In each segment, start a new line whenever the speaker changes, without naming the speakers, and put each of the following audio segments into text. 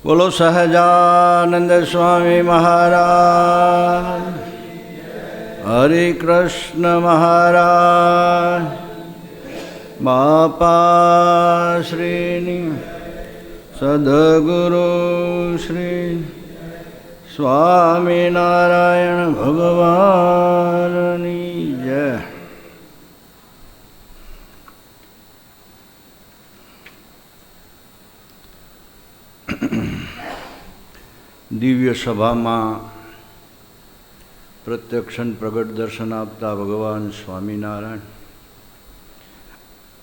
બોલો સહજાનંદ સ્વામી મહારાજ, હરે કૃષ્ણ મહારાજ, બાપા શ્રીની સદગુરુ શ્રી સ્વામિનારાયણ ભગવાનની જય. દિવ્ય સભામાં પ્રત્યક્ષ પ્રગટ દર્શન આપતા ભગવાન સ્વામિનારાયણ,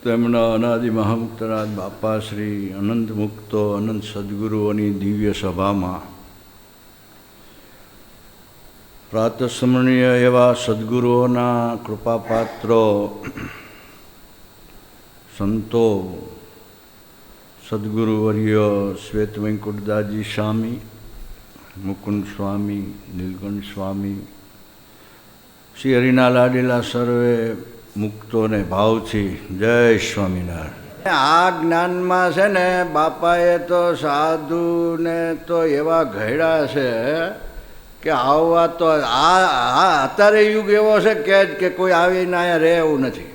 તેમના અનાદિ મહામુક્તરાજ બાપા શ્રી અનંત મુક્તો અનંત સદગુરુઓની દિવ્ય સભામાં પ્રાતસ્મરણીય એવા સદગુરુઓના કૃપાપાત્રો સંતો સદગુરુવર્ય શ્વેત વૈકુંઠદાસજી સ્વામી, મુકુંદ સ્વામી, નીલકંઠ સ્વામી, શ્રી હરિના લાડીલા સર્વે મુક્તોને ભાવથી જય સ્વામિનારાયણ. આ જ્ઞાનમાં છે ને બાપાએ તો સાધુને તો એવા ઘડ્યા છે કે આવવા તો અત્યારે યુગ એવો છે કે કોઈ આવીને અહીંયા રહે એવું નથી.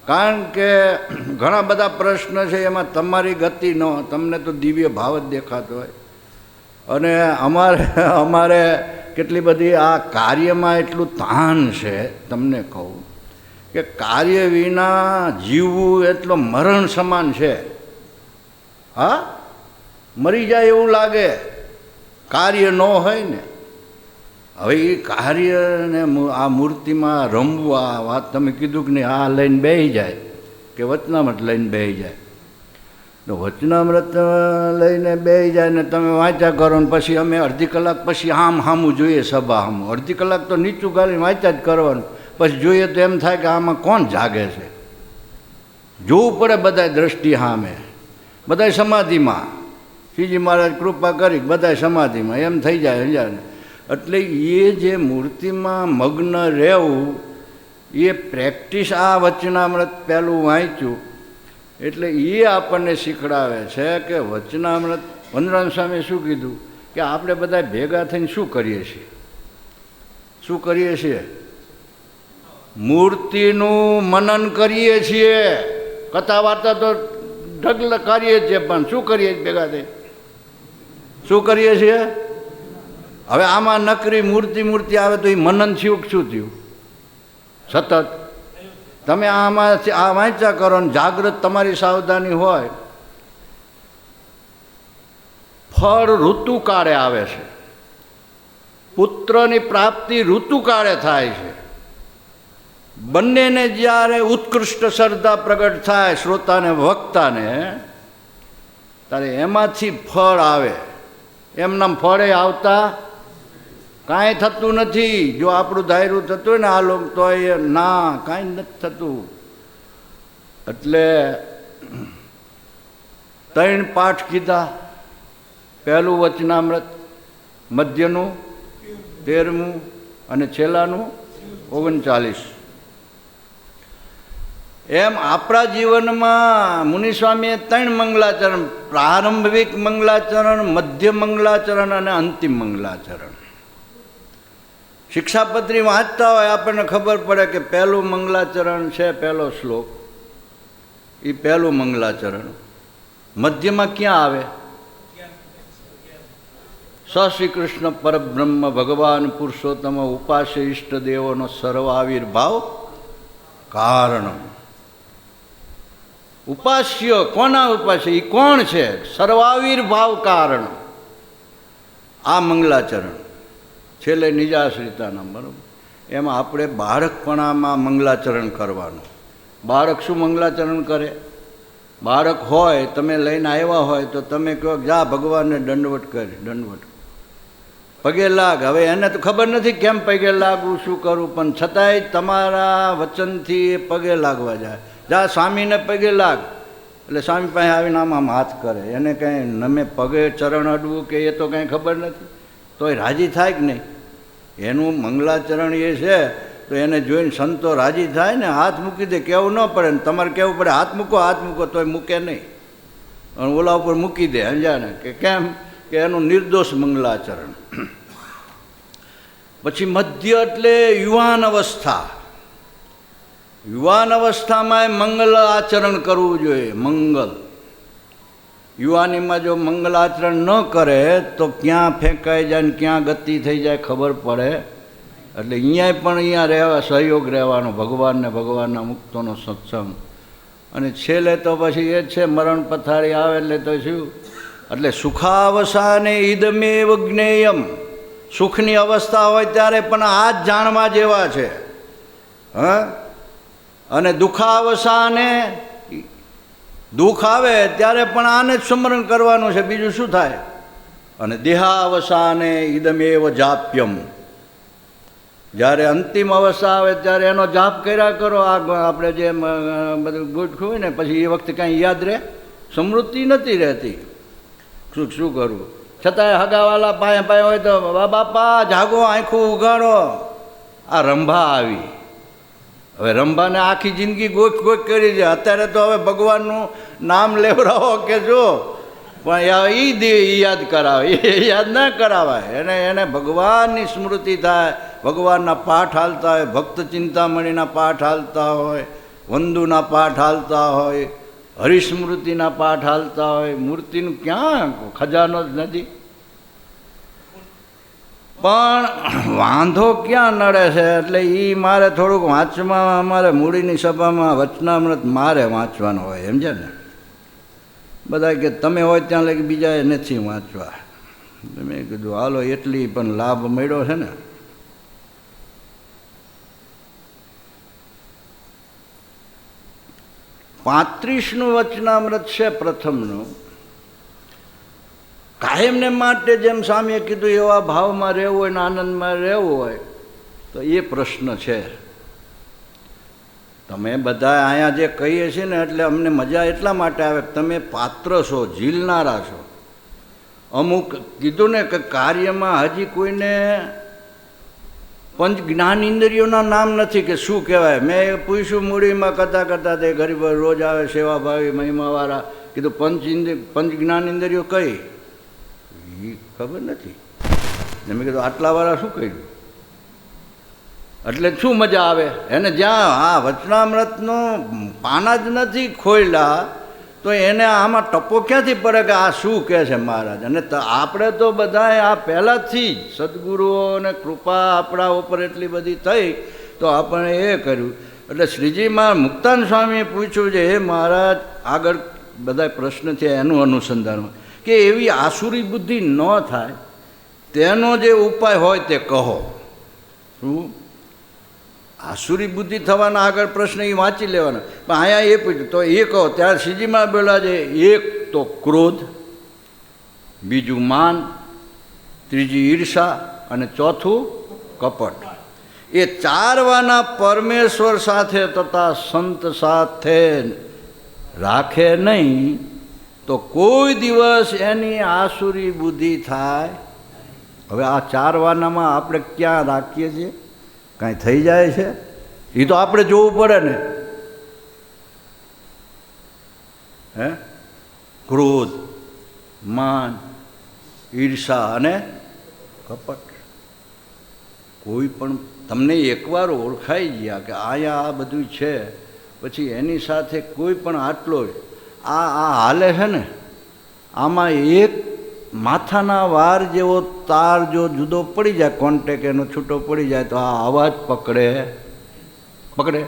કારણ કે ઘણા બધા પ્રશ્ન છે, એમાં તમારી ગતિ ન, તમને તો દિવ્ય ભાવ જ દેખાતો હોય. અને અમારે કેટલી બધી આ કાર્યમાં એટલું તાણ છે, તમને કહું કે કાર્ય વિના જીવવું એટલો મરણ સમાન છે. હા, મરી જાય એવું લાગે કાર્ય ન હોય ને. હવે એ કાર્યને આ મૂર્તિમાં રમવું, આ વાત તમે કીધું કે નહીં, આ લઈને બેસી જાય કે વચનામૃત લઈને બેસી જાય, તો વચનામૃત લઈને બેસી જાય ને તમે વાંચ્યા કરો ને પછી અમે અડધી કલાક પછી સામું જોઈએ, સભા સામું અડધી કલાક તો નીચું ગાલીને વાંચ્યા જ કરવાનું. પછી જોઈએ તો એમ થાય કે આમાં કોણ જાગે છે, જોવું પડે બધાય દ્રષ્ટિ સામે, બધાય સમાધિમાં. શ્રીજી મહારાજ કૃપા કરી બધાય સમાધિમાં એમ થઈ જાય. એટલે એ જે મૂર્તિમાં મગ્ન રહેવું એ પ્રેક્ટિસ, આ વચનામૃત પહેલું વાંચ્યું એટલે એ આપણને શીખડાવે છે કે વચનામૃત. વનરામ સ્વામીએ શું કીધું કે આપણે બધા ભેગા થઈને શું કરીએ છીએ, શું કરીએ છીએ? મૂર્તિનું મનન કરીએ છીએ. કથા વાર્તા તો ઢગલ કરીએ છીએ, પણ શું કરીએ ભેગા થઈ, શું કરીએ છીએ? હવે આમાં નકરી મૂર્તિ આવે તો એ મનન થયું શું થયું? સતત તમે આમાં આ વાંચ્યા કરો ને જાગૃત તમારી સાવધાની હોય. ફળ ઋતુકાળે આવે છે, પુત્રની પ્રાપ્તિ ઋતુકાળે થાય છે. બંનેને જ્યારે ઉત્કૃષ્ટ શ્રદ્ધા પ્રગટ થાય શ્રોતાને વક્તાને, ત્યારે એમાંથી ફળ આવે. એમના ફળે આવતા કાંઈ થતું નથી. જો આપણું ધાર્યું થતું હોય ને આ લોક તો એ ના, કાંઈ નથી થતું. એટલે 3 પાઠ કીધા, પહેલું વચનામૃત, મધ્યનું 13મું અને છેલ્લાનું 39. એમ આપણા જીવનમાં મુનિસ્વામીએ 3 મંગલાચરણ, પ્રારંભિક મંગલાચરણ, મધ્ય મંગલાચરણ અને અંતિમ મંગલાચરણ. શિક્ષાપત્રી વાંચતા હોય આપણને ખબર પડે કે પહેલું મંગલાચરણ છે, પહેલો શ્લોક, એ પહેલું મંગલાચરણ. મધ્યમાં ક્યાં આવે? શ્રી કૃષ્ણ પરબ્રહ્મ ભગવાન પુરુષોત્તમ ઉપાસ્ય ઈષ્ટદેવોનો સર્વાવિર્ભાવ કારણ. ઉપાસ્ય કોના ઉપાસ્ય? એ કોણ છે? સર્વાવિર્ભાવ કારણ. આ મંગલાચરણ. છેલ્લે નિજાશ્રિતાના, બરાબર. એમાં આપણે બાળકપણામાં મંગલાચરણ કરવાનું. બાળક શું મંગલાચરણ કરે? બાળક હોય, તમે લઈને આવ્યા હોય તો તમે કહો જા ભગવાનને દંડવટ કરી, દંડવટ પગે લાગ. હવે એને તો ખબર નથી કેમ પગે લાગવું, શું કરવું, પણ છતાંય તમારા વચનથી એ પગે લાગવા જાય. જા સ્વામીને પગે લાગ, એટલે સ્વામી પાસે આવીને આમ હાથ કરે. એને કંઈ નમે પગે ચરણ અડવું કે એ તો કંઈ ખબર નથી, તો એ રાજી થાય કે નહીં? એનું મંગલાચરણ એ છે તો એને જોઈને સંતો રાજી થાય ને, હાથ મૂકી દે. કહેવું ન પડે ને, તમારે કહેવું પડે હાથ મૂકો, હાથ મૂકો, તોય મૂકે નહીં. અને ઓલા ઉપર મૂકી દે સમજાને કે કેમ કે એનું નિર્દોષ મંગલાચરણ. પછી મધ્ય એટલે યુવાન અવસ્થા. યુવાન અવસ્થામાં મંગલ આચરણ કરવું જોઈએ. મંગલ યુવાનીમાં જો મંગલ આચરણ ન કરે તો ક્યાં ફેંકાઈ જાય ને ક્યાં ગતિ થઈ જાય ખબર પડે. એટલે અહીંયા પણ અહીંયા રહેવા સહયોગ રહેવાનો, ભગવાનને ભગવાનના મુક્તોનો સત્સંગ. અને છેલ્લે તો પછી એ જ છે, મરણ પથારી આવે એટલે તો શું, એટલે સુખાવસાને ઈદમેવ જ્ઞેયમ. સુખની અવસ્થા હોય ત્યારે પણ આ જ જાણવા જેવા છે. હા, અને દુઃખાવસાને, દુઃખ આવે ત્યારે પણ આને જ સ્મરણ કરવાનું છે, બીજું શું થાય. અને દેહાવસાને ઈદમેવ જાપ્યમ. જ્યારે અંતિમ અવસ્થા આવે ત્યારે એનો જાપ કર્યા કરો. આ આપણે જે બધું ગોઠવું હોય ને પછી એ વખતે કાંઈ યાદ રહે, સ્મૃતિ નથી રહેતી. શું શું કરવું, છતાંય હગાવાલા પાયા પાયા હોય તો બાપા જાગો, આંખું ઉગાડો. આ રંભા આવી, હવે રંભાને આખી જિંદગી ગોખ ગોખ કરી છે. અત્યારે તો હવે ભગવાનનું નામ લેવડાવો કે જો, પણ એ યાદ કરાવે, એ યાદ ના કરાવાય. એને ભગવાનની સ્મૃતિ થાય, ભગવાનના પાઠ હાલતા હોય, ભક્ત ચિંતામણીના પાઠ હાલતા હોય, વંદુના પાઠ હાલતા હોય, હરિસ્મૃતિના પાઠ હાલતા હોય. મૂર્તિનું ક્યાં ખજાનો જ નથી. પણ વાંધો ક્યાં નડે છે, એટલે એ મારે થોડુંક વાંચવામાં, અમારે મૂડીની સભામાં વચનામૃત મારે વાંચવાનું હોય, સમજે ને. બધા કે તમે હોય ત્યાં લગી બીજાએ નથી વાંચવા. મેં કીધું હાલો, એટલી પણ લાભ મળ્યો છે ને. પાંત્રીસનું વચનામૃત છે પ્રથમનું. કાયમને માટે જેમ સ્વામીએ કીધું એવા ભાવમાં રહેવું હોય ને આનંદમાં રહેવું હોય તો એ પ્રશ્ન છે. તમે બધા અહીંયા જે કહીએ છીએ ને એટલે અમને મજા એટલા માટે આવે કે તમે પાત્ર છો, ઝીલનારા છો. અમુક કીધું ને કે કાર્યમાં હજી કોઈને પંચ જ્ઞાન ઇન્દ્રિયોના નામ નથી કે શું કહેવાય. મેં પૂછ્યું મૂડીમાં કરતાં કરતાં તે ગરીબ રોજ આવે સેવાભાવી મહિમાવાળા, કીધું પંચ જ્ઞાન ઇન્દ્રિયો કઈ એ ખબર નથી. મેં કીધું આટલા વાળા શું કહ્યું, એટલે શું મજા આવે એને. જ્યાં આ વચનામૃતનો પાના જ નથી ખોયલા તો એને આમાં ટપ્પો ક્યાંથી પડે કે આ શું કહે છે મહારાજ. અને આપણે તો બધાએ આ પહેલાંથી જ સદગુરુઓને કૃપા આપણા ઉપર એટલી બધી થઈ તો આપણે એ કર્યું. એટલે શ્રીજીમાં મુક્તાન સ્વામીએ પૂછ્યું છે, હે મહારાજ, આગળ બધા પ્રશ્ન થયા એનું અનુસંધાનમાં કે એવી આસુરી બુદ્ધિ ન થાય તેનો જે ઉપાય હોય તે કહો. શું આસુરી બુદ્ધિ થવાના આગળ પ્રશ્ન એ વાંચી લેવાના. પણ અહીંયા એ પૂછ્યું તો એ કહો. ત્યારે શ્રીજીમાં બોલ્યા છે, એક તો ક્રોધ, બીજું માન, ત્રીજી ઈર્ષા અને ચોથું કપટ. એ ચારવાના પરમેશ્વર સાથે તથા સંત સાથે રાખે નહીં તો કોઈ દિવસ એની આસુરી બુદ્ધિ થાય. હવે આ ચારવાનામાં આપણે ક્યાં રાખીએ છીએ, કાંઈ થઈ જાય છે એ તો આપણે જોવું પડે ને. હે, ક્રોધ, માન, ઈર્ષા અને કપટ. કોઈ પણ તમને એકવાર ઓળખાઈ ગયા કે અહીંયા આ બધું છે, પછી એની સાથે કોઈ પણ આટલો આ હાલે છે ને, આમાં એક માથાના વાર જેવો તાર જો જુદો પડી જાય, કોન્ટેક એનો છૂટો પડી જાય તો આ અવાજ પકડે.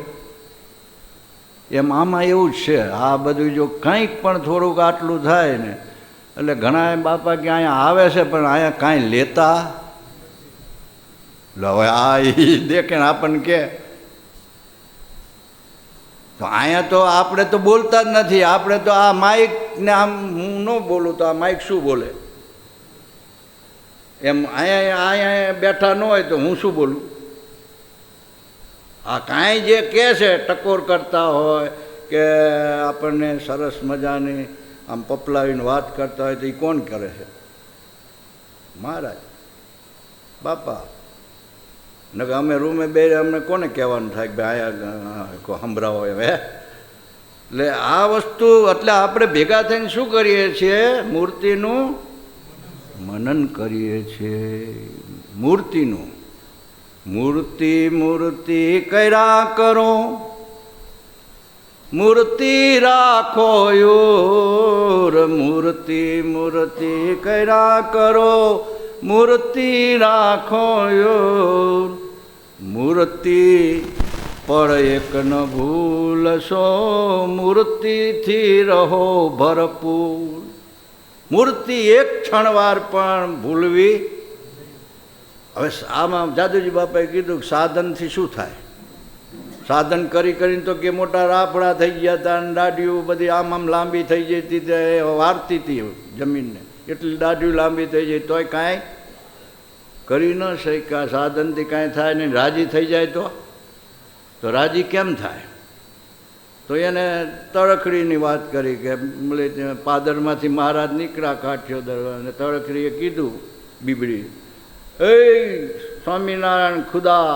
એમ આમાં એવું જ છે. આ બધું જો કંઈક પણ થોડુંક આટલું થાય ને એટલે ઘણા બાપા કે અહીંયા આવે છે પણ અહીંયા કાંઈ લેતા. હવે આ એ દેખે ને આપણને કે તો અહીંયા તો આપણે તો બોલતા જ નથી. આપણે તો આ માઇકને આમ હું ન બોલું તો આ માઇક શું બોલે એમ. અહીંયા બેઠા ન હોય તો હું શું બોલું. આ કાંઈ જે કહે છે ટકોર કરતા હોય કે આપણને સરસ મજાની આમ પપલાવીને વાત કરતા હોય તો એ કોણ કરે છે? મહારાજ, બાપા. ને કે અમે રૂમે બે અમને કોને કહેવાનું થાય કે ભાઈ આયા સંભળાવો એમ. હે એટલે આ વસ્તુ એટલે આપણે ભેગા થઈને શું કરીએ છીએ? મૂર્તિનું મનન કરીએ છીએ. મૂર્તિનું મૂર્તિ મૂર્તિ કર્યા કરો, મૂર્તિ રાખો યોર, મૂર્તિ મૂર્તિ કર્યા કરો, મૂર્તિ રાખો યોર. મૂર્તિ પણ એક ન ભૂલશો, મૂર્તિથી રહો ભરપૂર. મૂર્તિ એક ક્ષણવાર પણ ભૂલવી. હવે આમાં જાદુજી બાપાએ કીધું કે સાધનથી શું થાય? સાધન કરી કરીને તો કે મોટા રાફડા થઈ ગયા હતા અને દાઢીઓ બધી આમ આમ લાંબી થઈ જતી હતી, વારતી હતી જમીનને, એટલી દાઢીઓ લાંબી થઈ જાય તોય કાંઈ કરી ન શક્યા. સાધનથી કાંઈ થાય નહીં. રાજી થઈ જાય તો રાજી કેમ થાય? તો એને તળખડીની વાત કરી કે પાદરમાંથી મહારાજ નીકળ્યા કાઠિયોદર, અને તળખડીએ કીધું બીબડી, એ સ્વામિનારાયણ ખુદા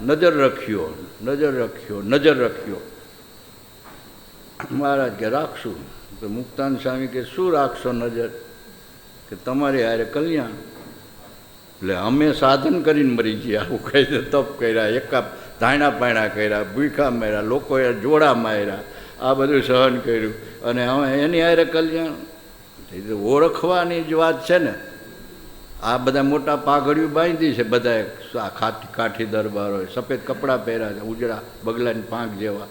નજર રખ્યો, નજર રખ્યો, નજર રખ્યો. મહારાજ કે રાખશું. તો મુક્તાન સ્વામી કે શું રાખશો નજર? કે તમારી હારે કલ્યાણ. એટલે અમે સાધન કરીને મરી ગયા, આવું કહી દે. તપ કર્યા, એકા ધાયણા પાયણા કર્યા, ભૂખા માર્યા, લોકોએ જોડા માર્યા, આ બધું સહન કર્યું, અને હવે એની હારે કલ્યાણ. ઓળખવાની જ વાત છે ને. આ બધા મોટા પાઘડિયું બાંધી છે બધાએ, કાઠી દરબાર હોય, સફેદ કપડાં પહેર્યા છે, ઉજળા બગલાની પાંખ જેવા.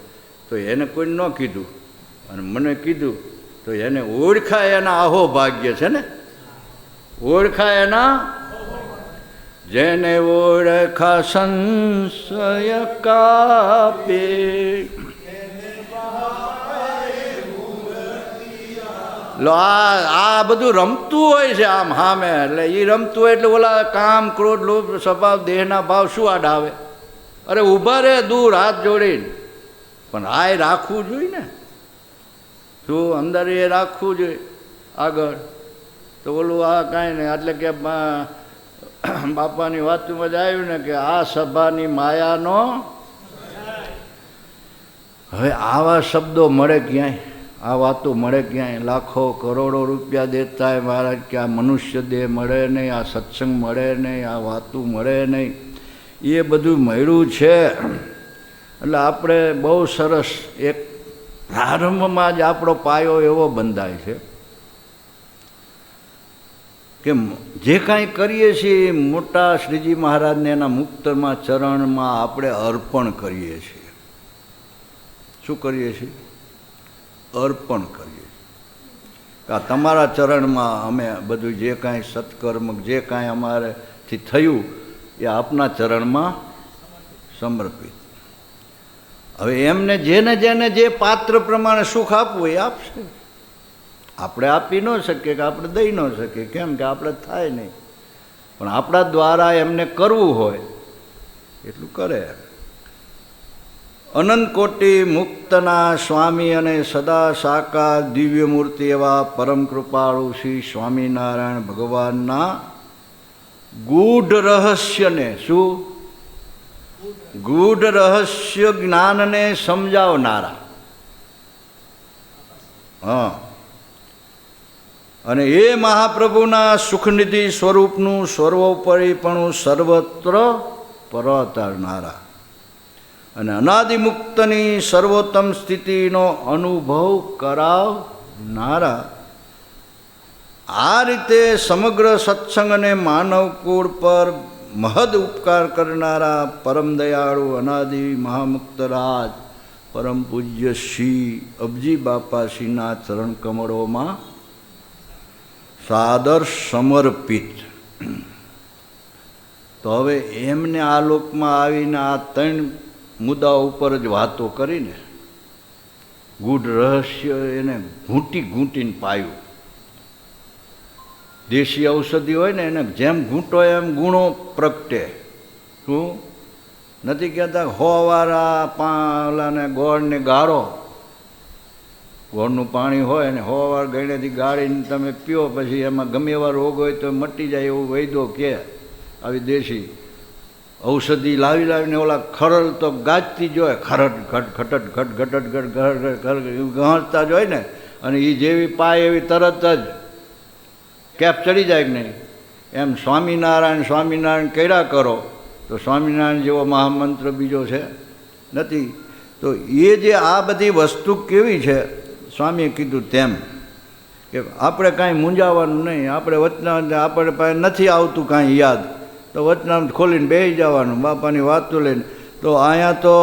તો એને કોઈ ન કીધું અને મને કીધું તો એને ઓળખાય એના આહો ભાગ્ય છે ને. ઓળખાય એના, જેને ઓળખા સંશય કાપે. લો આ બધું રમતું હોય છે આમ હામે. એટલે એ રમતું હોય એટલે ઓલા કામ, ક્રોધ, લોભ, સ્વભાવ, દેહના ભાવ શું આડ આવે? અરે ઊભા રહે દૂર હાથ જોડીને, પણ આ રાખવું જોઈએ ને. શું અંદર એ રાખવું જોઈએ આગળ. તો ઓલું આ કાંઈ નહીં. એટલે કે બાપાની વાતમાં જ આવ્યું ને કે આ સભાની માયાનો. હવે આવા શબ્દો મળે ક્યાંય? આ વાતો મળે ક્યાંય? લાખો કરોડો રૂપિયા દેતા હોય મહારાજ કે આ મનુષ્ય દેહ મળે નહીં, આ સત્સંગ મળે નહીં, આ વાતું મળે નહીં. એ બધું મળ્યું છે. એટલે આપણે બહુ સરસ એક પ્રારંભમાં જ આપણો પાયો એવો બંધાય છે કે જે કાંઈ કરીએ છીએ મોટા શ્રીજી મહારાજને એના મુક્તમાં ચરણમાં આપણે અર્પણ કરીએ છીએ. શું કરીએ છીએ? અર્પણ કરીએ છીએ. આ તમારા ચરણમાં અમે બધું જે કાંઈ સત્કર્મ, જે કાંઈ અમારેથી થયું એ આપના ચરણમાં સમર્પિત. હવે એમને જેને જેને જે પાત્ર પ્રમાણે સુખ આપવું એ આપશે. આપણે આપી ન શકીએ કે આપણે દઈ ન શકીએ, કેમ કે આપણે થાય નહીં. પણ આપણા દ્વારા એમને કરવું હોય એટલું કરે. અનંત કોટી મુક્તના સ્વામી અને સદા સાકાર દિવ્ય મૂર્તિ એવા પરમ કૃપાળુ શ્રી સ્વામિનારાયણ ભગવાનના ગૂઢ રહસ્યને, શું ગૂઢ રહસ્ય જ્ઞાનને સમજાવનારા. હા, અને એ મહાપ્રભુના સુખનિધિ સ્વરૂપનું સર્વોપરીપણું સર્વત્ર પરતારનારા અને અનાદિમુક્તની સર્વોત્તમ સ્થિતિનો અનુભવ કરાવનારા. આ રીતે સમગ્ર સત્સંગ અને માનવકુળ પર મહદ ઉપકાર કરનારા પરમ દયાળુ અનાદિ મહામુક્તરાજ પરમ પૂજ્ય શ્રી અબજી બાપાશ્રીના ચરણ કમળોમાં સાદર સમર્પિત. તો હવે એમને આ લોકમાં આવીને આ ત્રણ મુદ્દા ઉપર જ વાતો કરીને ગૂઢ રહસ્ય એને ઘૂંટી ઘૂંટીને પાયું. દેશી ઔષધિ હોય ને એને જેમ ઘૂંટો એમ ગુણો પ્રગટે. શું નથી કહેતા? હોવાળા પાલાને ગોળને ગાળો, ગોળનું પાણી હોય ને 100 વાર ગળેથી ગાળીને તમે પીઓ, પછી એમાં ગમે એવા રોગ હોય તો મટી જાય, એવું વૈદ્યો કહે. આવી દેશી ઔષધિ લાવી લાવીને ઓલા ખરલ તો ગાજતી જ હોય, ખરટ ઘટ ખટટ ઘટ ઘટટ ઘટ ઘર ઘર ગહરતા જ હોય ને, અને એ જેવી પાય એવી તરત જ કેપ ચડી જાય કે નહીં. એમ સ્વામિનારાયણ સ્વામિનારાયણ કર્યા કરો તો સ્વામિનારાયણ જેવો મહામંત્ર બીજો છે નથી. તો એ જે આ બધી વસ્તુ કેવી છે, સ્વામીએ કીધું તેમ કે આપણે કાંઈ મૂંઝાવાનું નહીં. આપણે વચનામૃત આપણે પાસે નથી આવતું કાંઈ યાદ, તો વચનામૃત ખોલીને બેસી જવાનું બાપાની વાતો લઈને. તો અહીંયા તો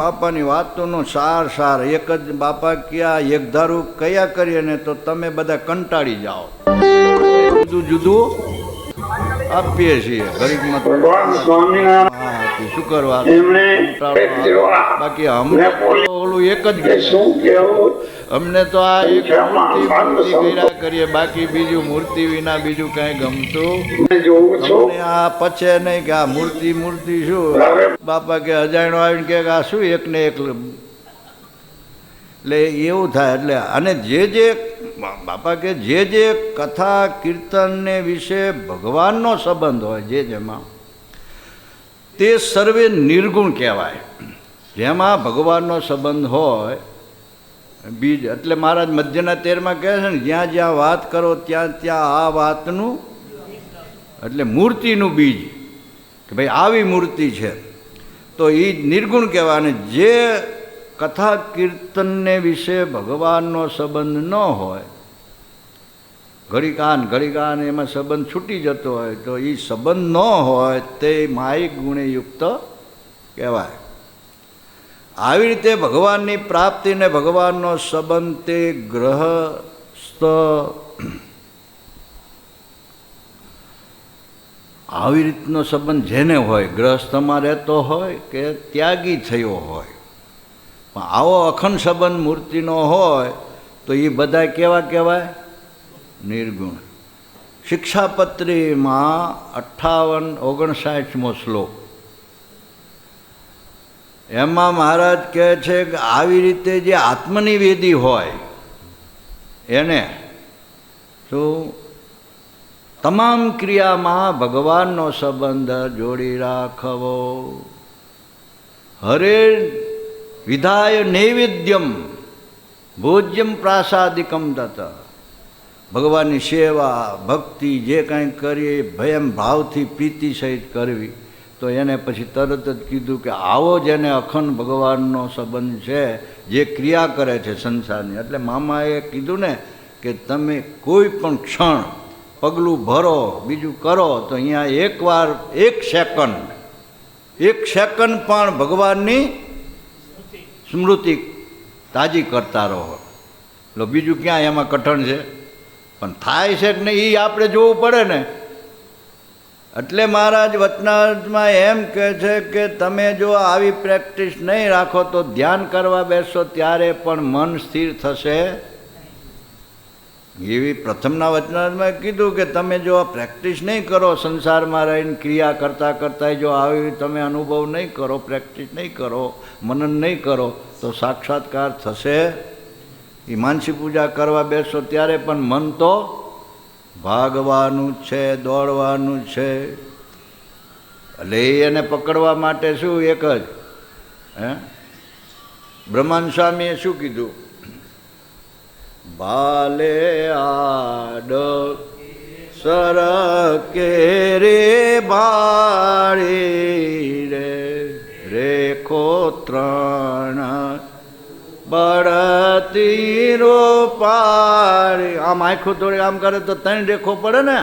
બાપાની વાતોનો સાર સાર એક જ બાપા ક્યાં એકધારું કયા કરીએ ને તો તમે બધા કંટાળી જાઓ. જુદું જુદું આપીએ છીએ ગરીબમાં શું કરવા, બાકી અમને ઓલું એક જ અમને તો આ એક મૂર્તિ કર્યા કરીએ, બાકી બીજું મૂર્તિ વિના બીજું કઈ ગમતું અમને આ પછે નહીં કે આ મૂર્તિ મૂર્તિ શું. બાપા કે અજાણ્યો આવીને કે આ શું એક ને એક, એટલે એવું થાય. એટલે અને જે બાપા કે જે કથા કીર્તનને વિશે ભગવાનનો સંબંધ હોય જેમાં તે સર્વે નિર્ગુણ કહેવાય. જેમાં ભગવાનનો સંબંધ હોય બીજ, એટલે મહારાજ મધ્યના 13માં કહે છે ને, જ્યાં જ્યાં વાત કરો ત્યાં ત્યાં આ વાતનું, એટલે મૂર્તિનું બીજ કે ભાઈ આવી મૂર્તિ છે તો એ નિર્ગુણ કહેવાય. અને જે કથા કીર્તનને વિશે ભગવાનનો સંબંધ ન હોય, ઘડી કાન એમાં સંબંધ છૂટી જતો હોય તો એ સંબંધ ન હોય તે માયિક ગુણે યુક્ત કહેવાય. આવી રીતે ભગવાનની પ્રાપ્તિ ને ભગવાનનો સંબંધ તે ગ્રહસ્થ આવી રીતનો સંબંધ જેને હોય, ગ્રહસ્થમાં રહેતો હોય કે ત્યાગી થયો હોય, પણ આવો અખંડ સંબંધ મૂર્તિનો હોય તો એ બધા કેવા કહેવાય? નિર્ગુણ. શિક્ષાપત્રીમાં 58-59મો શ્લોક, એમાં મહારાજ કહે છે કે આવી રીતે જે આત્મનિવેદી હોય એને શું તમામ ક્રિયામાં ભગવાનનો સંબંધ જોડી રાખવો. હરે વિધાય નૈવેદ્યમ ભોજ્યમ પ્રાસાદિકમ દત્ત, ભગવાનની સેવા ભક્તિ જે કાંઈ કરીએ ભયમ ભાવથી પ્રીતિ સહિત કરવી. તો એને પછી તરત જ કીધું કે આવો જેને અખંડ ભગવાનનો સંબંધ છે, જે ક્રિયા કરે છે સંસારની. એટલે મામાએ કીધું ને કે તમે કોઈ પણ ક્ષણ પગલું ભરો બીજું કરો તો અહીંયા એકવાર એક સેકન્ડ પણ ભગવાનની સ્મૃતિ તાજી કરતા રહો. એટલે બીજું ક્યાં એમાં કઠણ છે, પણ થાય છે કે નહીં એ આપણે જોવું પડે ને. એટલે મહારાજ વચનામૃતમાં એમ કહે છે કે તમે જો આવી પ્રેક્ટિસ નહીં રાખો તો ધ્યાન કરવા બેસો ત્યારે પણ મન સ્થિર થશે. એવી પ્રથમના વચનામૃતમાં કીધું કે તમે જો આ પ્રેક્ટિસ નહીં કરો, સંસારમાં રહીને ક્રિયા કરતાં કરતાં જો આવી તમે અનુભવ નહીં કરો, પ્રેક્ટિસ નહીં કરો, મનન નહીં કરો તો સાક્ષાત્કાર થશે. એ માનસી પૂજા કરવા બેસો ત્યારે પણ મન તો ભાગવાનું છે, દોડવાનું છે. એટલે એને પકડવા માટે શું એક જ બ્રહ્માનંદ સ્વામીએ શું કીધું? ભાલે આડ સરકે રે ભાળી રે રેખો ત્રણ બળતી રોપારી. આમ આખું થોડી આમ કરે તો 3 રેખો પડે ને.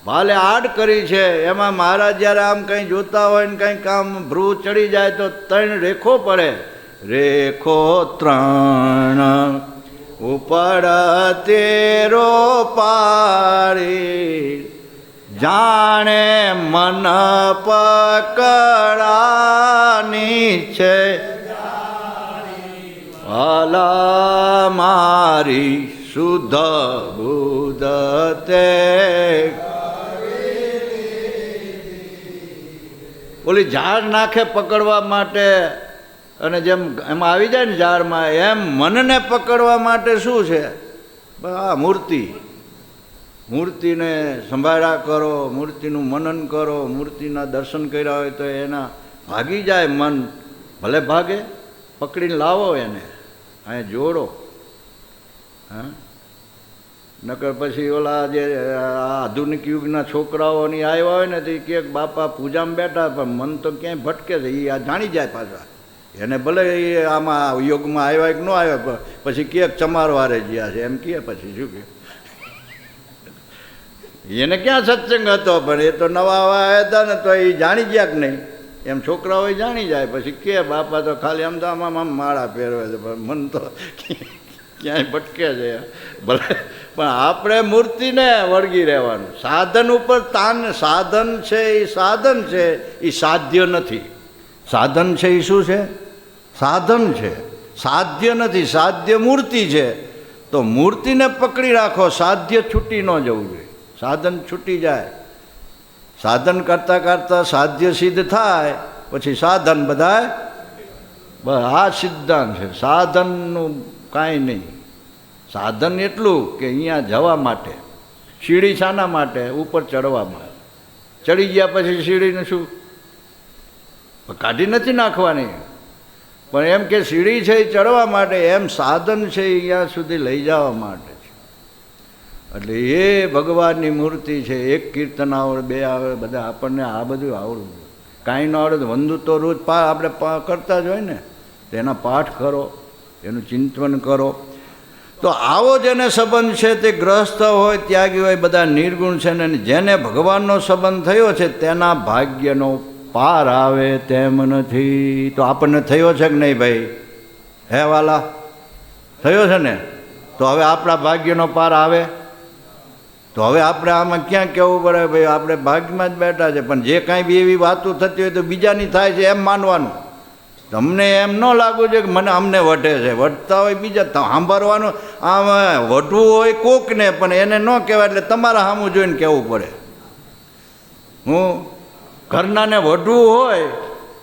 ભાલે આડ કરી છે, એમાં મહારાજ જ્યારે આમ કંઈ જોતા હોય ને કંઈક આમ ભ્રૂ ચડી જાય તો 3 રેખો પડે. રેખો 3 ઉપડતે રોપારી જાણે મન પકડાની છે ભલા મારી શુદ્ધ બુદ્ધ તે. ઓલી ઝાડ નાખે પકડવા માટે અને જેમ એમાં આવી જાય ને ઝાડમાં, એમ મનને પકડવા માટે શું છે? આ મૂર્તિ મૂર્તિને સંભાળ્યા કરો, મૂર્તિનું મનન કરો, મૂર્તિના દર્શન કર્યા હોય તો એના ભાગી જાય મન, ભલે ભાગે, પકડીને લાવો એને, અહીંયા જોડો. હા, નકર પછી ઓલા જે આધુનિક યુગના છોકરાઓની આવ્યા હોય ને તો એ કહે બાપા પૂજામાં બેઠા પણ મન તો ક્યાંય ભટકે છે, એ આ જાણી જાય પાછા. એને ભલે એ આમાં યોગમાં આવ્યા કે ન આવ્યા, પછી ક્યાંક ચમારવારે ગયા છે એમ કહે, પછી શું કહે એને ક્યાં સત્સંગ હતો, પણ એ તો નવા આવ્યા હતા ને તો એ જાણી ગયા કે નહીં, એમ છોકરાઓ જાણી જાય. પછી કે બાપા તો ખાલી આમ તો આમ માળા પહેરવે છે પણ મન તો ક્યાંય ભટકે છે. ભલે પણ આપણે મૂર્તિને વળગી રહેવાનું. સાધન ઉપર તાન, સાધન છે એ સાધન છે, એ સાધ્ય નથી. સાધન છે એ શું છે? સાધન છે, સાધ્ય નથી. સાધ્ય મૂર્તિ છે, તો મૂર્તિને પકડી રાખો, સાધ્ય છૂટી ન જવું જોઈએ. સાધન છૂટી જાય, સાધન કરતાં કરતાં સાધ્ય સિદ્ધ થાય પછી સાધન બધાય. બસ આ સિદ્ધાંત છે. સાધનનું કાંઈ નહીં. સાધન એટલું કે અહીંયા જવા માટે, સીડી શાના માટે? ઉપર ચડવા માટે. ચડી ગયા પછી સીડીને શું કાઢી નથી નાખવાની, પણ એમ કે સીડી છે એ ચડવા માટે, એમ સાધન છે એ અહીંયા સુધી લઈ જવા માટે છે. એટલે એ ભગવાનની મૂર્તિ છે. એક કીર્તન આવડે, બે આવડે, બધા આપણને આ બધું આવડવું. કાંઈ ન આવડે તો વંદુ તો રોજ આપણે કરતા જ હોય ને, તેના પાઠ કરો, એનું ચિંતન કરો. તો આવો જેને સંબંધ છે તે ગ્રહસ્થ હોય, ત્યાગી હોય, બધા નિર્ગુણ છે ને જેને ભગવાનનો સંબંધ થયો છે તેના ભાગ્યનો પાર આવે તેમ નથી. તો આપણને થયો છે કે નહીં ભાઈ? હે વાલા, થયો છે ને? તો હવે આપણા ભાગ્યનો પાર આવે તો હવે આપણે આમાં ક્યાં કહેવું પડે ભાઈ આપણે ભાગ્યમાં જ બેઠા છે. પણ જે કાંઈ બી એવી વાતો થતી હોય તો બીજાની થાય છે એમ માનવાનું. તમને એમ ન લાગવું છે કે મને અમને વઢે છે, વઢતા હોય બીજા, સાંભળવાનું. આમ વઢવું હોય કોકને પણ એને ન કહેવાય, એટલે તમારા સામું જોઈને કહેવું પડે. હું ઘરનાને વઢવું હોય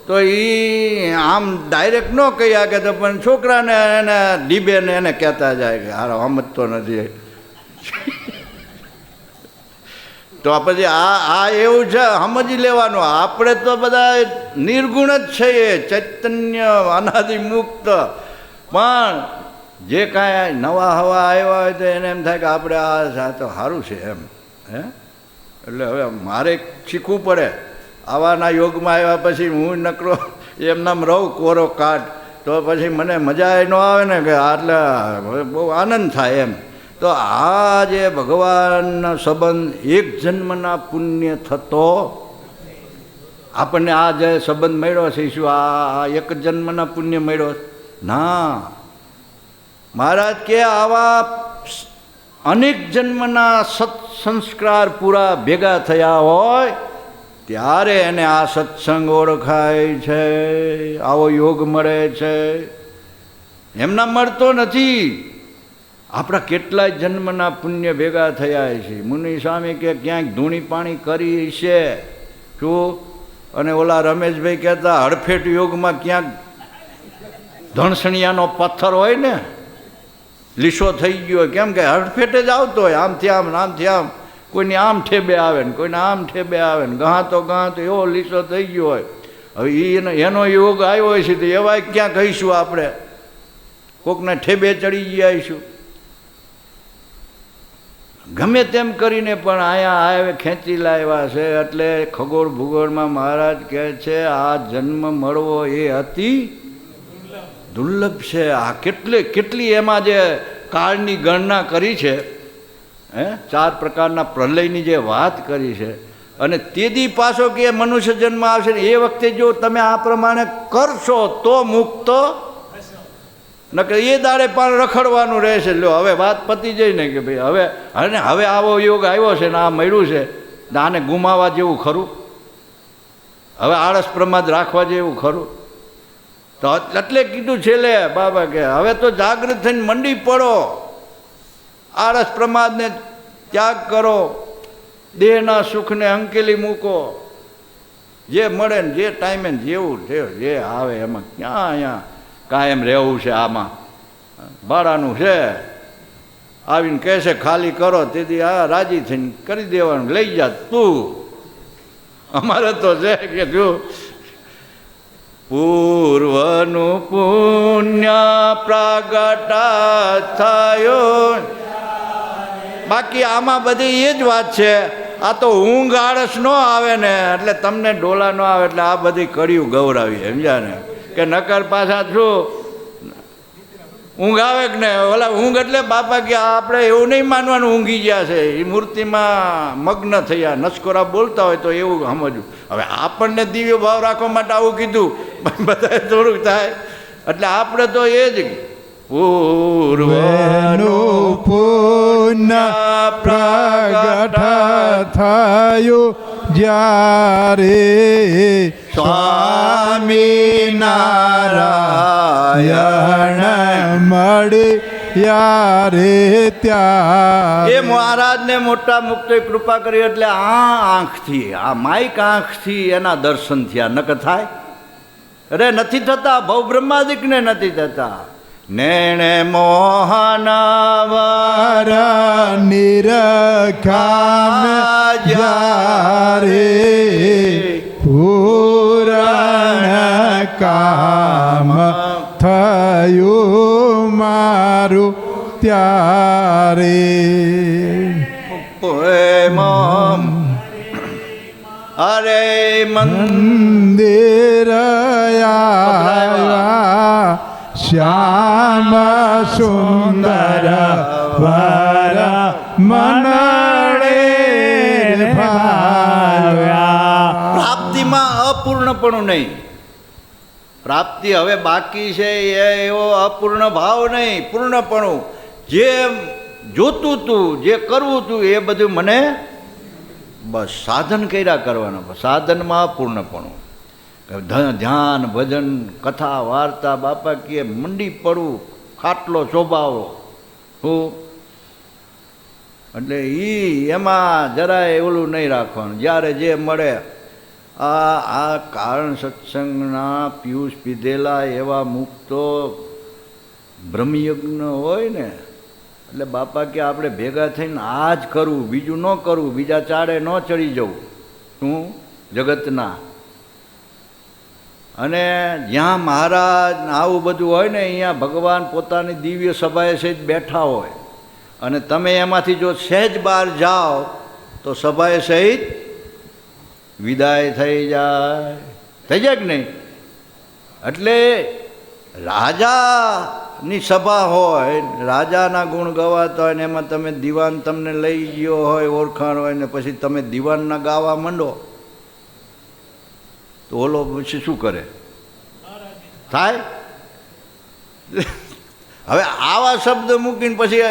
તો એ આમ ડાયરેક્ટ ન કહી શકે, તો પણ છોકરાને એને ડીબે ને એને કહેતા જાય કે હારો સમજતો નથી. તો પછી આ એવું છે, સમજી લેવાનું. આપણે તો બધા નિર્ગુણ જ છીએ, ચૈતન્ય અનાદિ મુક્ત. પણ જે કાંઈ નવા હવા આવ્યા હોય તો એને એમ થાય કે આપણે આ તો સારું છે એમ. હે એટલે હવે મારે શીખવું પડે. આવાના યોગમાં આવ્યા પછી હું નકરો એમનામ રહું કોરો કાઢ, તો પછી મને મજા ન આવે ને કે આટલે બહુ આનંદ થાય એમ. તો આ જે ભગવાનનો સંબંધ એક જન્મના પુણ્ય થતો આપણને આ જે સંબંધ મળ્યો છે શું આ એક જન્મના પુણ્ય મળ્યો? ના, મહારાજ કે આવા અનેક જન્મના સત્સંસ્કાર પૂરા ભેગા થયા હોય ત્યારે એને આ સત્સંગ ઓળખાય છે, આવો યોગ મળે છે. એમના મળતો નથી. આપણા કેટલાય જન્મના પુણ્ય ભેગા થયા છે. મુનિ સ્વામી કે ક્યાંક ધૂણી પાણી કરી છે શું? અને ઓલા રમેશભાઈ કહેતા હડફેટ યોગમાં ક્યાંક ધણસણિયાનો પથ્થર હોય ને, લીસો થઈ ગયો હોય, કેમ કે હડફેટે જ આવતો હોય, આમથી આમ આમથી આમ, કોઈને આમ ઠેબે આવે ને કોઈને આમ ઠેબે આવે ને, ગહાતો એવો લીસો થઈ ગયો હોય. હવે એનો યોગ આવ્યો હોય છે તો એવા ક્યાં કહીશું આપણે? કોકને ઠેબે ચડી ગયા આવીશું. ગમે તેમ કરીને પણ અહીંયા આવે ખેંચી લાવ્યા છે. એટલે ખગોળ ભૂગોળમાં મહારાજ કહે છે આ જન્મ મળવો એ અતિ દુર્લભ છે. આ કેટલી એમાં જે કાળની ગણના કરી છે, 4 પ્રકારના પ્રલયની જે વાત કરી છે, અને તેદી પાછો કે મનુષ્ય જન્મ આવશે ને એ વખતે જો તમે આ પ્રમાણે કરશો તો મુક્ત, નકર એ દાડે પણ રખડવાનું રહેશે. લો હવે વાત પતી જાય ને કે ભાઈ હવે આવો યોગ આવ્યો છે ને આ મળ્યું છે, આને ગુમાવવા જેવું ખરું? હવે આળસ પ્રમાદ રાખવા જેવું ખરું? તો એટલે કીધું છેલ્લે બાબા કે હવે તો જાગૃત થઈને મંડી પડો, આળસ પ્રમાદને ત્યાગ કરો, દેહના સુખને અંકેલી મૂકો. જે મળે ને જે ટાઈમે જેવું જે આવે એમાં ક્યાં અહીંયા કાયમ રહેવું છે? આમાં ભાડાનું છે, આવીને કહે છે ખાલી કરો, તેથી આ રાજી થઈને કરી દેવાનું, લઈ જા તું. અમારે તો છે કે જો પૂર્વનું પુણ્ય પ્રગટ થયો. બાકી આમાં બધી એ જ વાત છે. આ તો ઊંઘ આળસ ન આવે ને એટલે તમને ડોલા ન આવે એટલે આ બધી કડિયું ગૌરાવી, સમજ્યા ને? કે નકર પાછા શું ઊંઘ આવે કે ને ઓલા ઊંઘ એટલે બાપા કે આપણે એવું નહીં માનવાનું ઊંઘી ગયા છે, એ મૂર્તિમાં મગ્ન થયા, નસકોરા બોલતા હોય તો એવું સમજવું. હવે આપણને દિવ્ય ભાવ રાખવા માટે આવું કીધું, બધા થોડુંક થાય એટલે આપણે તો એ જ
પૂર્વનું પુણ્ય પ્રગટ થયું જ્યારે સ્વામિનારાયણ મળ્યા રે ત્યાં.
એ મહારાજને મોટા મુક્તે કૃપા કરી એટલે આ આંખથી, આ માઇક આંખથી એના દર્શન થયા. નક થાય? અરે નથી થતા, ભવ બ્રહ્માદિકને નથી થતા. નેણે મોહન
વર નિરખામ જ્યારે પૂરણ કામ થયું મારું ત્યારે.
અરે
મંદિર આવ્યા શ્યામ સુંદર વર મનડે ભાવ્યા.
પ્રાપ્તિમાં અપૂર્ણપણું નહીં. પ્રાપ્તિ હવે બાકી છે એવો અપૂર્ણ ભાવ નહીં, પૂર્ણપણું. જે જોતું તું, જે કરવું તું એ બધું મને બસ સાધન કર્યા કરવાનું. સાધનમાં અપૂર્ણપણું. ધ્યાન ભજન કથા વાર્તા બાપા કહે મંડી પડવું, ખાટલો શોભાવો. હું એટલે એમાં જરાય ઓલું નહીં રાખવાનું. જ્યારે જે મળે આ કારણ સત્સંગના પિયુષ પીધેલા એવા મુક્તો બ્રહ્મયજ્ઞ હોય ને એટલે બાપા કે આપણે ભેગા થઈને આ જ કરવું, બીજું ન કરવું, બીજા ચાડે ન ચડી જવું. શું જગતના અને જ્યાં મહારાજ આવું બધું હોય ને અહીંયા ભગવાન પોતાની દિવ્ય સભાએ સહિત બેઠા હોય અને તમે એમાંથી જો સહેજ બહાર જાઓ તો સભાએ સહિત વિદાય થઈ જાય કે નહીં? એટલે રાજાની સભા હોય, રાજાના ગુણ ગવાતા હોય ને એમાં તમે દિવાન તમને લઈ ગયો હોય, ઓળખાણ હોય ને પછી તમે દિવાનના ગાવા માંડો તો ઓલો પછી શું કરે? થાય? હવે આવા શબ્દ મૂકીને પછી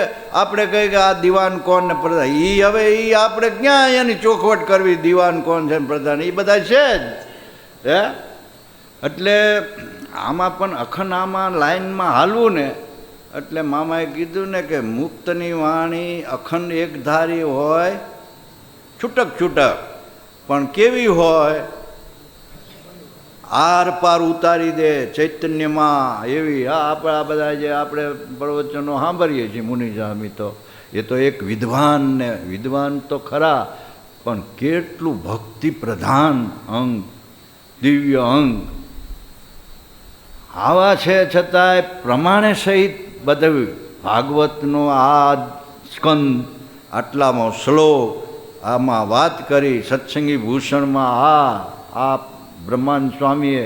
આપણે કહીએ કે આ દિવાન કોણ ને પ્રધાન, હવે આપણે ક્યાં એની ચોખવટ કરવી? દિવાન કોણ છે ને પ્રધાન એ બધા છે જ. હે એટલે આમાં પણ અખંડ આમાં લાઈનમાં હાલવું ને એટલે મામાએ કીધું ને કે મુક્તની વાણી અખંડ એકધારી હોય, છૂટક છૂટક, પણ કેવી હોય? આર પાર ઉતારી દે ચૈતન્યમાં એવી. હા આપણે આ બધા જે આપણે પ્રવચનો સાંભળીએ છીએ મુનિ સ્વામી તો એ તો એક વિદ્વાન ને વિદ્વાન તો ખરા પણ કેટલું ભક્તિ પ્રધાન અંગ, દિવ્ય અંગ આવા છે. છતાંય પ્રમાણે સહિત બધું ભાગવતનો આ સ્કંદ આટલામાં શ્લોક આમાં વાત કરી, સત્સંગી ભૂષણમાં આ બ્રહ્માનંદ સ્વામીએ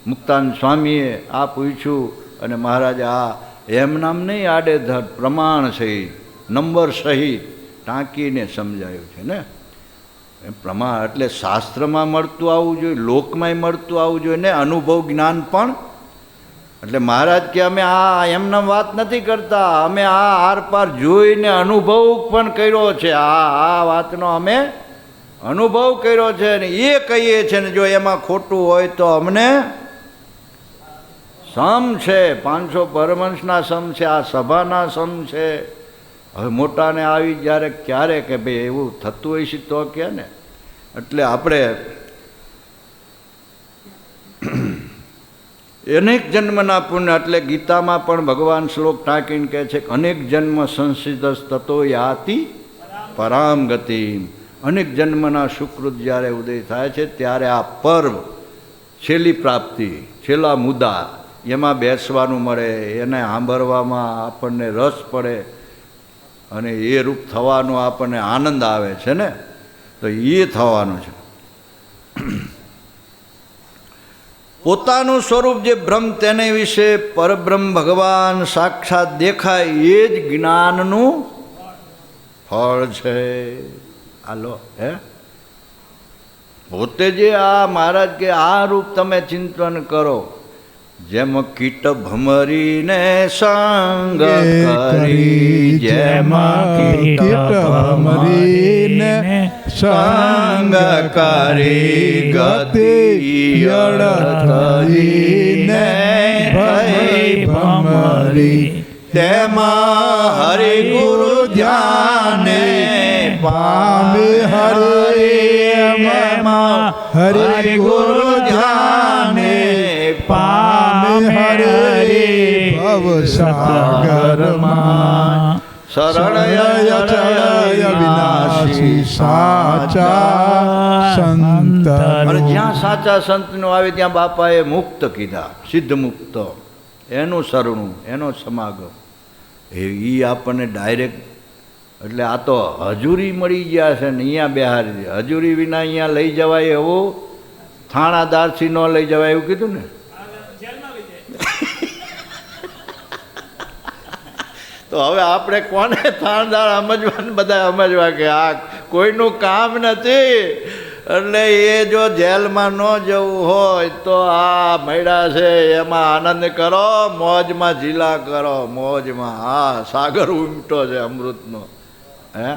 મુક્તાનંદ સ્વામીએ આ પૂછ્યું અને મહારાજે આ એમ નામ નહીં આડેધડ પ્રમાણ સહિત નંબર સહિત ટાંકીને સમજાયું છે ને. પ્રમાણ એટલે શાસ્ત્રમાં મળતું આવવું જોઈએ, લોકમાંય મળતું આવવું જોઈએ ને અનુભવ જ્ઞાન પણ. એટલે મહારાજ કે અમે આ એમના વાત નથી કરતા, અમે આ આર પાર જોઈને અનુભવ પણ કર્યો છે. આ વાતનો અમે અનુભવ કર્યો છે ને એ કહીએ છીએ ને જો એમાં ખોટું હોય તો અમને સમ છે, 500 પરમહંસના સમ છે, આ સભાના સમ છે. હવે મોટાને આવી જ્યારે ક્યારે કે ભાઈ એવું થતું હોય છે તો કે ને. એટલે આપણે અનેક જન્મના પુણ્ય એટલે ગીતામાં પણ ભગવાન શ્લોક ટાંકીને કહે છે કે અનેક જન્મ સંસિદ્ધ તતો યાતિ પરામ ગતિ. અનેક જન્મના સુકૃત જ્યારે ઉદય થાય છે ત્યારે આ પર્વ છેલ્લી પ્રાપ્તિ, છેલ્લા મુદ્દા, એમાં બેસવાનું મળે, એને સાંભળવામાં આપણને રસ પડે અને એ રૂપ થવાનો આપણને આનંદ આવે છે ને, તો એ થવાનું છે. પોતાનું સ્વરૂપ જે બ્રહ્મ તેને વિશે પરબ્રહ્મ ભગવાન સાક્ષાત દેખાય એ જ જ્ઞાનનું ફળ છે. હાલો હે પોતે જે આ મહારાજ કે આ રૂપ તમે ચિંતન કરો, જેમ કીટ ભમરીને સંગ કરી, જેમ કીટ ભમરીને સંગ કરી, ગતિ અડથઈને ભઈ ભમરી, તેમાં હરિ ગુરુ ધ્યાને પામે. હરિ ગુરુ ધ્યાને પામે. હરિ ભવ સાગરમાં શરણય જય વિનાશી સાચા સંત. અને જ્યાં સાચા સંતનો આવે ત્યાં બાપાએ મુક્ત કીધા, સિદ્ધ મુક્ત, એનું શરણું, એનો સમાગમ. એ આપણને ડાયરેક્ટ, એટલે આ તો હજુરી મળી ગયા છે ને અહીંયા બેહારી. હજુરી વિના અહીંયા લઈ જવાય એવું, થાણાદારથી ન લઈ જવાય એવું કીધું ને. તો હવે આપણે કોને થાણદાર સમજવા, બધા સમજવા કે આ કોઈનું કામ નથી. એટલે એ જો જેલમાં ન જવું હોય તો આ મળ્યા છે એમાં આનંદ કરો, મોજમાં ઝીલા કરો, મોજમાં. હા, સાગર ઉમટો છે અમૃતનો, હે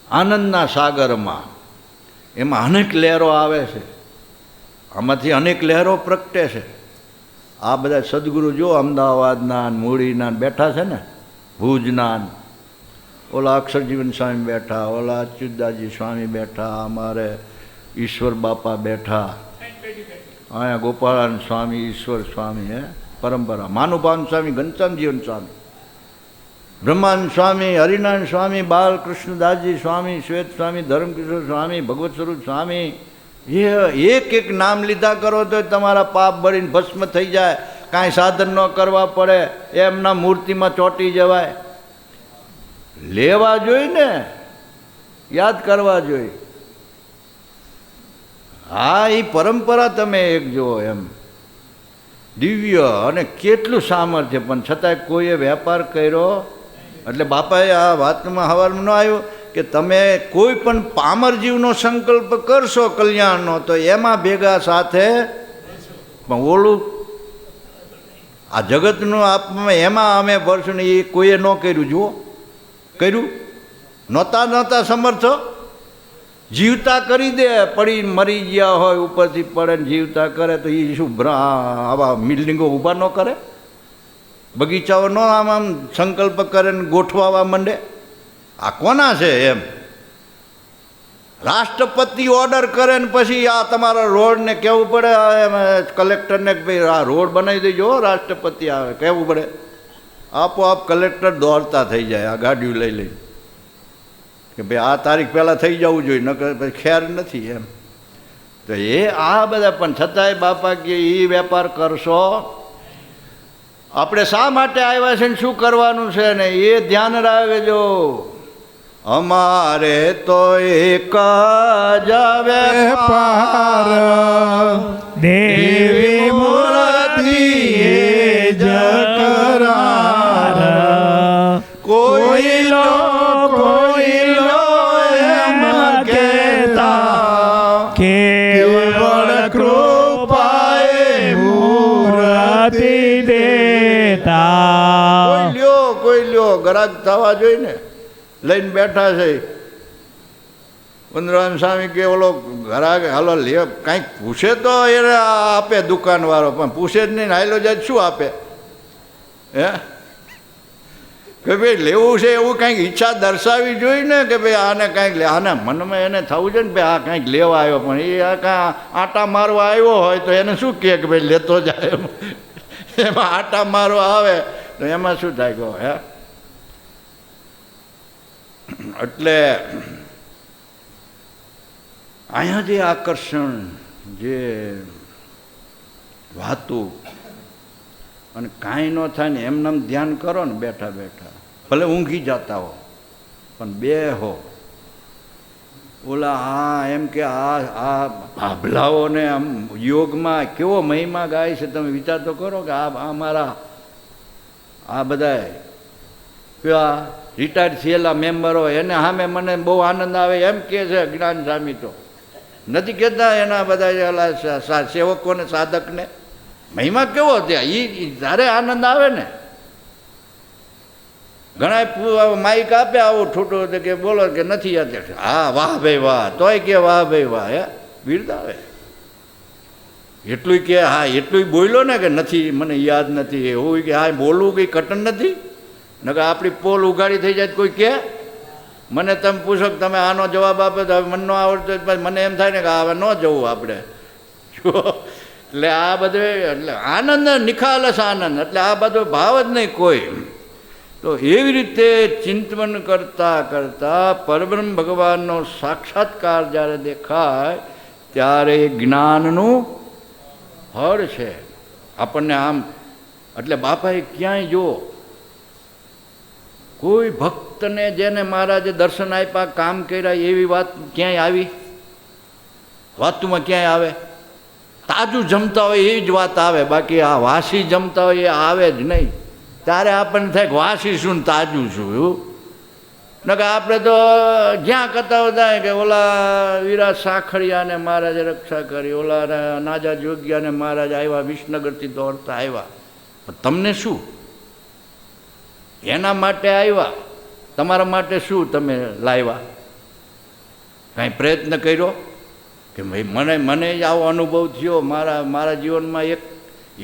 આનંદના સાગરમાં. એમાં અનેક લહેરો આવે છે, આમાંથી અનેક લહેરો પ્રગટે છે. આ બધા સદગુરુ જો અમદાવાદના, મૂળીના બેઠા છે ને, ભુજના, ઓલા અક્ષરજીવન સ્વામી બેઠા, ઓલા અચ્યુતદાસજી સ્વામી બેઠા, અમારે ઈશ્વર બાપા બેઠા, અહીંયા ગોપાળાન સ્વામી, ઈશ્વર સ્વામી, હે પરંપરા, માનુભાન સ્વામી, ઘનશ્યામજીવન સ્વામી, બ્રહ્માનંદ સ્વામી, હરિનારાયણ સ્વામી, બાલકૃષ્ણદાસજી સ્વામી, શ્વેત સ્વામી, ધર્મકિશોર સ્વામી, ભગવત સ્વરૂપ સ્વામી. એ એક એક નામ લીધા કરો તો તમારા પાપ ભરીને ભસ્મ થઈ જાય. કાંઈ સાધન ન કરવા પડે, એમના મૂર્તિમાં ચોંટી જવાય. લેવા જોઈ ને, યાદ કરવા જોઈ. હા, એ પરંપરા તમે એક જુઓ, એમ દિવ્ય અને કેટલું સામર્થ્ય, પણ છતાંય કોઈએ વેપાર કર્યો. એટલે બાપાએ આ વાતમાં હવારમાં ન આવ્યું કે તમે કોઈ પણ પામર જીવનો સંકલ્પ કરશો કલ્યાણનો, તો એમાં ભેગા સાથે પણ ઓલું આ જગતનું આપમાં એમાં અમે ભરશું ને, એ કોઈએ ન કર્યું. જુઓ, કર્યું નહોતા સમર્થ. જીવતા કરી દે, પડી મરી ગયા હોય ઉપરથી પડે ને જીવતા કરે તો એ શું આવા બિલ્ડિંગો ઊભા ન કરે? બગીચાઓ ન આમ સંકલ્પ કરે ને ગોઠવાવા માંડે? આ કોના છે? એમ રાષ્ટ્રપતિ ઓર્ડર કરે ને પછી આ તમારા રોડને કહેવું પડે, કલેક્ટરને કે ભાઈ આ રોડ બનાવી દેજો, રાષ્ટ્રપતિ આવે કહેવું પડે. આપોઆપ કલેક્ટર દોડતા થઈ જાય આ ગાડીઓ લઈ લઈ કે ભાઈ આ તારીખ પહેલાં થઈ જવું જોઈએ, નકર પછી ખેર નથી. એમ તો એ આ બધા, પણ છતાંય બાપા કે એ વેપાર કરશો. આપણે શા માટે આવ્યા છે ને શું કરવાનું છે ને એ ધ્યાન રાખજો. અમારે તો એક જ વેપાર,
દેવી મૂર્તિ એ જ કરાર. કોઈ લો એમ કહેતા, કેવળ કૃપાએ મૂર્તિ દેતા.
કોઈ લ્યો ગરાગ થવા જોઈએ ને, લઈને બેઠા છે. વંદરામ સ્વામી કે ઓલો ઘરાક હાલો લે, કાંઈક પૂછે તો એ આપે દુકાનવાળો, પણ પૂછે જ નહીં, હાલો જાય શું આપે? હે કે ભાઈ લેવું છે એવું કાંઈક ઈચ્છા દર્શાવી જોઈએ ને કે ભાઈ આને કાંઈક લે. આને મનમાં એને થવું છે ને ભાઈ આ કાંઈક લેવા આવ્યો, પણ એ આ કાં આટા મારવા આવ્યો હોય તો એને શું કહે કે ભાઈ લેતો જાય. એમાં આટા મારો આવે તો એમાં શું થાય કહો હે? એટલે અહીંયા જે આકર્ષણ, જે વાતું અને કાંઈ ન થાય ને એમને ધ્યાન કરો ને બેઠા બેઠા, ભલે ઊંઘી જતા હો પણ બે હો. ઓલા હા એમ કે આ ભાભલાઓને આમ યોગમાં કેવો મહિમા ગાય છે, તમે વિચાર તો કરો કે આ મારા આ બધા કેવા રિટાયર્ડ થયેલા મેમ્બરો એને સામે મને બહુ આનંદ આવે એમ કે છે જ્ઞાન સ્વામી. તો નથી કહેતા એના બધા સેવકોને સાધકને મહિમા કેવો ત્યાં એ જ્યારે આનંદ આવે ને. ઘણા માઇક આપે આવું છૂટું કે બોલો કે નથી યાદ. હા વાહ ભાઈ વાહ, તોય કે વાહ ભાઈ વાહ, હે બિરદાવે. એટલું કે હા એટલું બોલ્યો ને કે નથી મને યાદ નથી, એવું કે હા બોલવું કંઈ કટન નથી. નકર આપણી પોલ ઉઘાડી થઈ જાય કોઈ કે મને તમે પૂછો કે તમે આનો જવાબ આપે તો મને ન આવડતો મને એમ થાય ને કે હવે ન જવું આપણે. એટલે આ બધું એટલે આનંદ, નિખાલસ આનંદ, એટલે આ બધો ભાવ જ નહીં કોઈ. તો એવી રીતે ચિંતન કરતાં કરતાં પરબ્રહ્મ ભગવાનનો સાક્ષાત્કાર જ્યારે દેખાય ત્યારે જ્ઞાનનું ફળ છે આપણને આમ. એટલે બાપાએ ક્યાંય જો કોઈ ભક્તને જેને મહારાજે દર્શન આપ્યા, કામ કર્યા, એવી વાત ક્યાંય આવી? વાતમાં ક્યાંય આવે? તાજું જમતા હોય એ જ વાત આવે, બાકી આ વાસી જમતા હોય એ આવે જ નહીં. ત્યારે આપણને થાય કે વાસી શું ને તાજું શું, એવું નકર આપણે તો જ્યાં કથાઓ થાય કે ઓલા વીરા સાખળિયાને મહારાજે રક્ષા કરી, ઓલા નાજા જોગ્યાને મહારાજ આવ્યા, વિસનગરથી દોડતા આવ્યા. તમને શું? એના માટે આવ્યા, તમારા માટે શું તમે લાવ્યા? કાંઈ પ્રયત્ન કર્યો કે ભાઈ મને જ આવો અનુભવ થયો મારા જીવનમાં? એક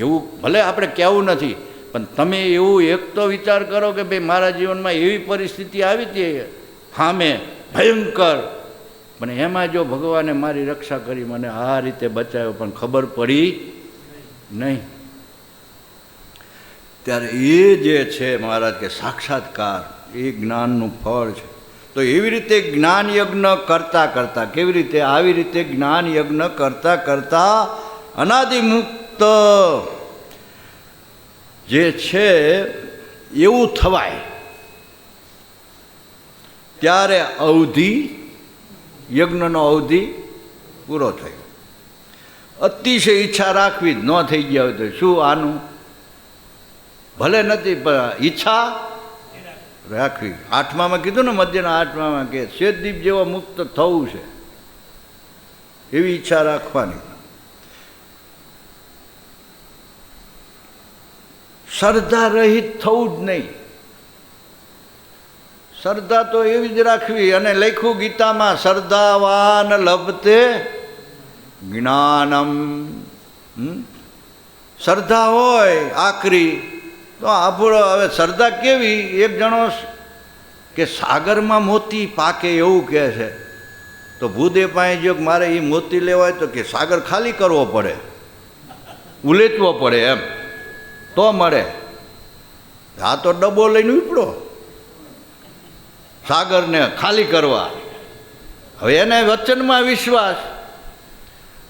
એવું ભલે આપણે કહેવું નથી, પણ તમે એવું એક તો વિચાર કરો કે ભાઈ મારા જીવનમાં એવી પરિસ્થિતિ આવી હતી સામે ભયંકર, પણ એમાં જો ભગવાને મારી રક્ષા કરી, મને આ રીતે બચાવ્યો પણ ખબર પડી નહીં. ત્યારે એ જે છે મહારાજ કે સાક્ષાત્કાર એ જ્ઞાનનું ફળ છે. તો એવી રીતે જ્ઞાન યજ્ઞ કરતાં કરતાં, કેવી રીતે? આવી રીતે જ્ઞાન યજ્ઞ કરતાં કરતાં અનાદિમુક્ત જે છે એવું થવાય. ત્યારે અવધિ, યજ્ઞનો અવધિ પૂરો થયો. અતિશય ઈચ્છા રાખવી જ ન થઈ ગયા હોય તો શું આનું? ભલે નથી પણ ઈચ્છા રાખવી. આઠમામાં કીધું ને, મધ્યના આઠમામાં કે શ્વેતદીપ જેવો મુક્ત થવું છે એવી ઈચ્છા રાખવાની. શ્રદ્ધા રહિત થવું જ નહીં. શ્રદ્ધા તો એવી જ રાખવી. અને લખ્યું ગીતામાં, શ્રદ્ધાવાન લભતે જ્ઞાનમ. શ્રદ્ધા હોય આકરી તો આપણો. હવે શ્રદ્ધા કેવી? એક જણો કે સાગરમાં મોતી પાકે એવું કહે છે, તો ભૂદેવ પાસે જો મારે એ મોતી લેવાય તો કે સાગર ખાલી કરવો પડે, ઉલેચવો પડે, એમ તો મળે. આ તો ડબ્બો લઈને ઉપડો સાગરને ખાલી કરવા. હવે એને વચનમાં વિશ્વાસ,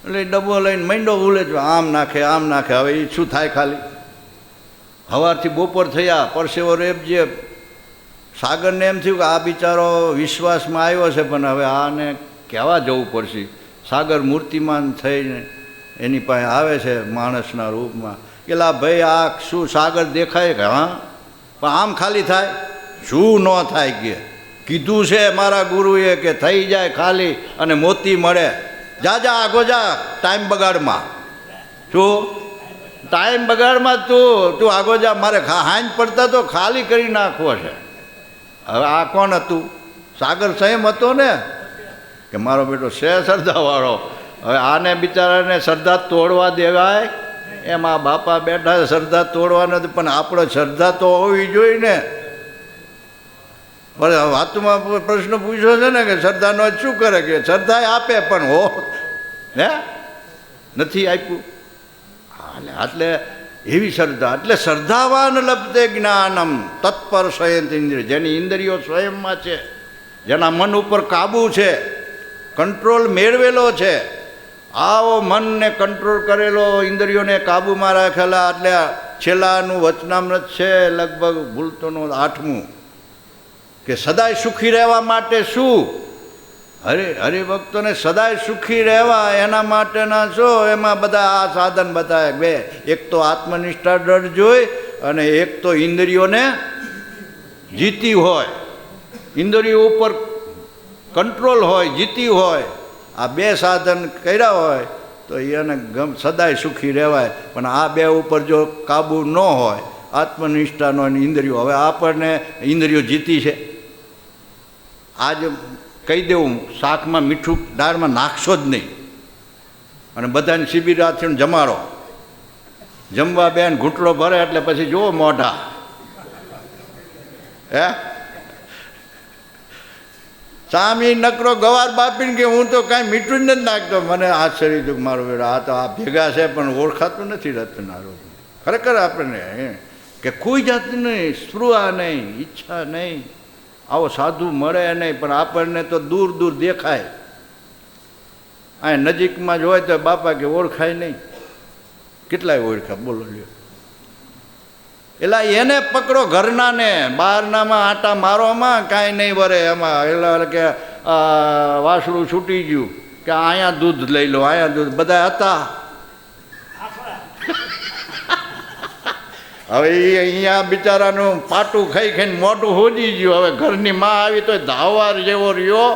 એટલે ડબ્બો લઈને માંડો ઉલેચવા, આમ નાખે આમ નાખે. હવે એ શું થાય? ખાલી સવારથી બપોર થયા, પરસેવો રેપજે. સાગરને એમ થયું કે આ બિચારો વિશ્વાસમાં આવ્યો છે, પણ હવે આને કહેવા જવું પડશે. સાગર મૂર્તિમાન થઈને એની પાસે આવે છે માણસના રૂપમાં. કે લા ભાઈ આ શું સાગર દેખાય કે? હા, પણ આમ ખાલી થાય? શું ન થાય? કે કીધું છે મારા ગુરુએ કે થઈ જાય ખાલી અને મોતી મળે. જા જા આગો જા, ટાઈમ બગાડમાં. શું ટાઈમ બગાડમાં? તું આગો જા, મારે હાંજ પડતા તો ખાલી કરી નાખવો છે. હવે આ કોણ હતું? સાગર સંયમ હતો ને કે મારો બેટો છે શ્રદ્ધાવાળો. હવે આને બિચારાને શ્રદ્ધા તોડવા દેવાય? એમાં બાપા બેઠા શ્રદ્ધા તોડવા નથી, પણ આપણે શ્રદ્ધા તો હોવી જોઈએ ને. પણ વાતમાં પ્રશ્ન પૂછ્યો છે ને કે શ્રદ્ધાનો શું કરે? કે શ્રદ્ધા આપે પણ હો હે નથી આપ્યું. એટલે એવી શ્રદ્ધા. એટલે શ્રદ્ધાવાન લબ્ધે જ્ઞાનમ તત્પર સ્વયં ઇન્દ્રિય, જેની ઇન્દ્રિયો સ્વયંમાં છે, જેના મન ઉપર કાબુ છે, કંટ્રોલ મેળવેલો છે. આવો મનને કંટ્રોલ કરેલો, ઇન્દ્રિયોને કાબૂમાં રાખેલા. એટલે છેલ્લાનું વચનામૃત છે લગભગ ભૂલતોનું 8મું, કે સદાય સુખી રહેવા માટે શું? હરિભક્તોને સદાય સુખી રહેવા એના માટેના શું? એમાં બધા આ સાધન બતાવે. બે, એક તો આત્મનિષ્ઠા દ્રઢ જોઈ, અને એક તો ઇન્દ્રિયોને જીતી હોય, ઇન્દ્રિયો ઉપર કંટ્રોલ હોય, જીતી હોય. આ બે સાધન કર્યા હોય તો એને સદાય સુખી રહેવાય. પણ આ બે ઉપર જો કાબુ ન હોય, આત્મનિષ્ઠાનો અને ઇન્દ્રિયો, હવે આપણને ઇન્દ્રિયો જીતી છે. આજ કહી દેવું, શાકમાં મીઠું દાળમાં નાખશો જ નહીં, અને બધાને શિબિરાથી જમાડો, જમવા બેન ઘૂંટડો ભરે એટલે પછી જુઓ મોઢા. હે સામી નકરો ગવાર બાપીને કે હું તો કાંઈ મીઠું જ નથી નાખતો. મને આશ્ચર્ય થયું, મારું બેટા આ તો આ ભેગા છે પણ ઓળખાતું નથી રત્નારો. ખરેખર આપણને કે કોઈ જાતની નહીં, સ્પૃહા નહીં, ઈચ્છા નહીં, આવો સાધુ મળે નહીં, પણ આપણને તો દૂર દૂર દેખાય. આ નજીકમાં જ હોય તો બાપા કે ઓળખાય નહીં. કેટલાય ઓળખા બોલો લ્યો. એટલે એને પકડો, ઘરનાને. બહારનામાં આટા મારોમાં કાંઈ નહીં વરે એમાં. એટલે કે વાસળું છૂટી ગયું, કે અહીંયા દૂધ લઈ લો, અહીંયા દૂધ, બધા હતા. હવે એ અહીંયા બિચારાનું પાટું ખાઈ ખાઈને મોઢું હોજી ગયું. હવે ઘરની માં આવી તો ધાવાર જેવો રહ્યો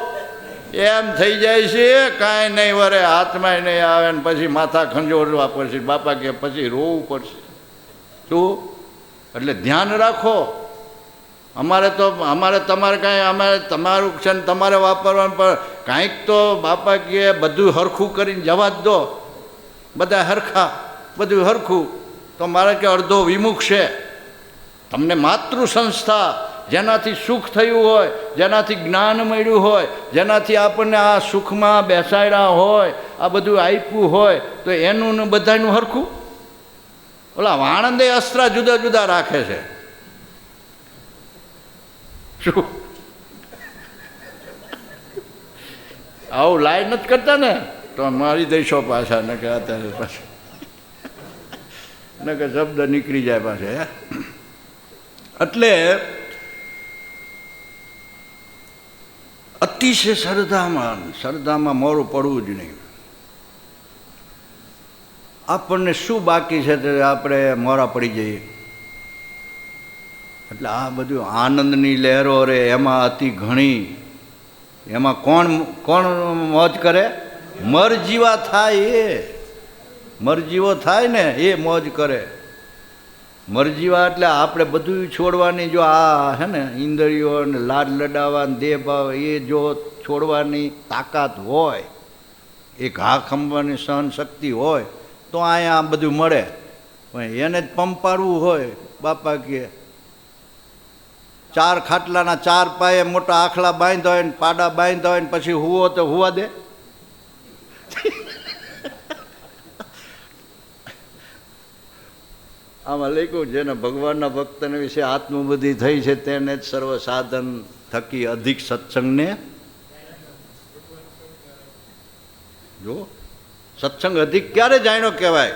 એમ થઈ જાય છે. કાંઈ નહીં વરે, હાથમાં નહીં આવે ને પછી માથા ખંજોરવા પડશે. બાપા કે પછી રોવું પડશે. શું? એટલે ધ્યાન રાખો. અમારે તમારે કાંઈ, અમારે તમારું છે ને તમારે વાપરવાનું, પણ કાંઈક તો બાપા કહે બધું હરખું કરીને જવા જ દો. બધા હરખા, બધું હરખું. તો મારે કે અડધો વિમુખ છે. તમને માતૃ સંસ્થા, જેનાથી સુખ થયું હોય, જેનાથી જ્ઞાન મળ્યું હોય, જેનાથી આપણને આ સુખમાં બેસાડ્યા હોય, આ બધું આપ્યું હોય, તો એનું ને બધાનું હરખું. ઓલા વાણંદે અસ્ત્રા જુદા જુદા રાખે છે. શું આવું લાઈ નથી કરતા ને? તો મારી દઈશો પાછા, ને કે અત્યારે પાછા ને કે શબ્દ નીકળી જાય પાસે. એટલે અતિશય શ્રદ્ધામાં મોડું પડવું જ નહીં. આપણને શું બાકી છે તે આપણે મોડા પડી જઈએ. એટલે આ બધું આનંદની લહેરો રે એમાં અતિ ઘણી. એમાં કોણ મોજ કરે? મરજીવા થાય. મરજીવો થાય ને એ મોજ કરે. મરજીવા એટલે આપણે બધું છોડવાની, જો આ હે ને ઇન્દ્રિયો ને લાડ લડાવવા, દેહ ભાવ એ જો છોડવાની તાકાત હોય, એ ઘા ખંભવાની સહન શક્તિ હોય, તો અહીંયા બધું મળે. પણ એને જ પંપાડવું હોય, બાપા કે 4 ખાટલાના 4 પાયે મોટા આખલા બાંધ્યા હોય ને પાડા બાંધ્યા હોય ને પછી હુવો તો હુવા દે. આમાં લખ્યું, જેને ભગવાનના ભક્તને વિશે આત્મબુદ્ધિ થઈ છે તેને જ સર્વ સાધન થકી અધિક સત્સંગને. જો સત્સંગ અધિક ક્યારે જાણ્યો કહેવાય?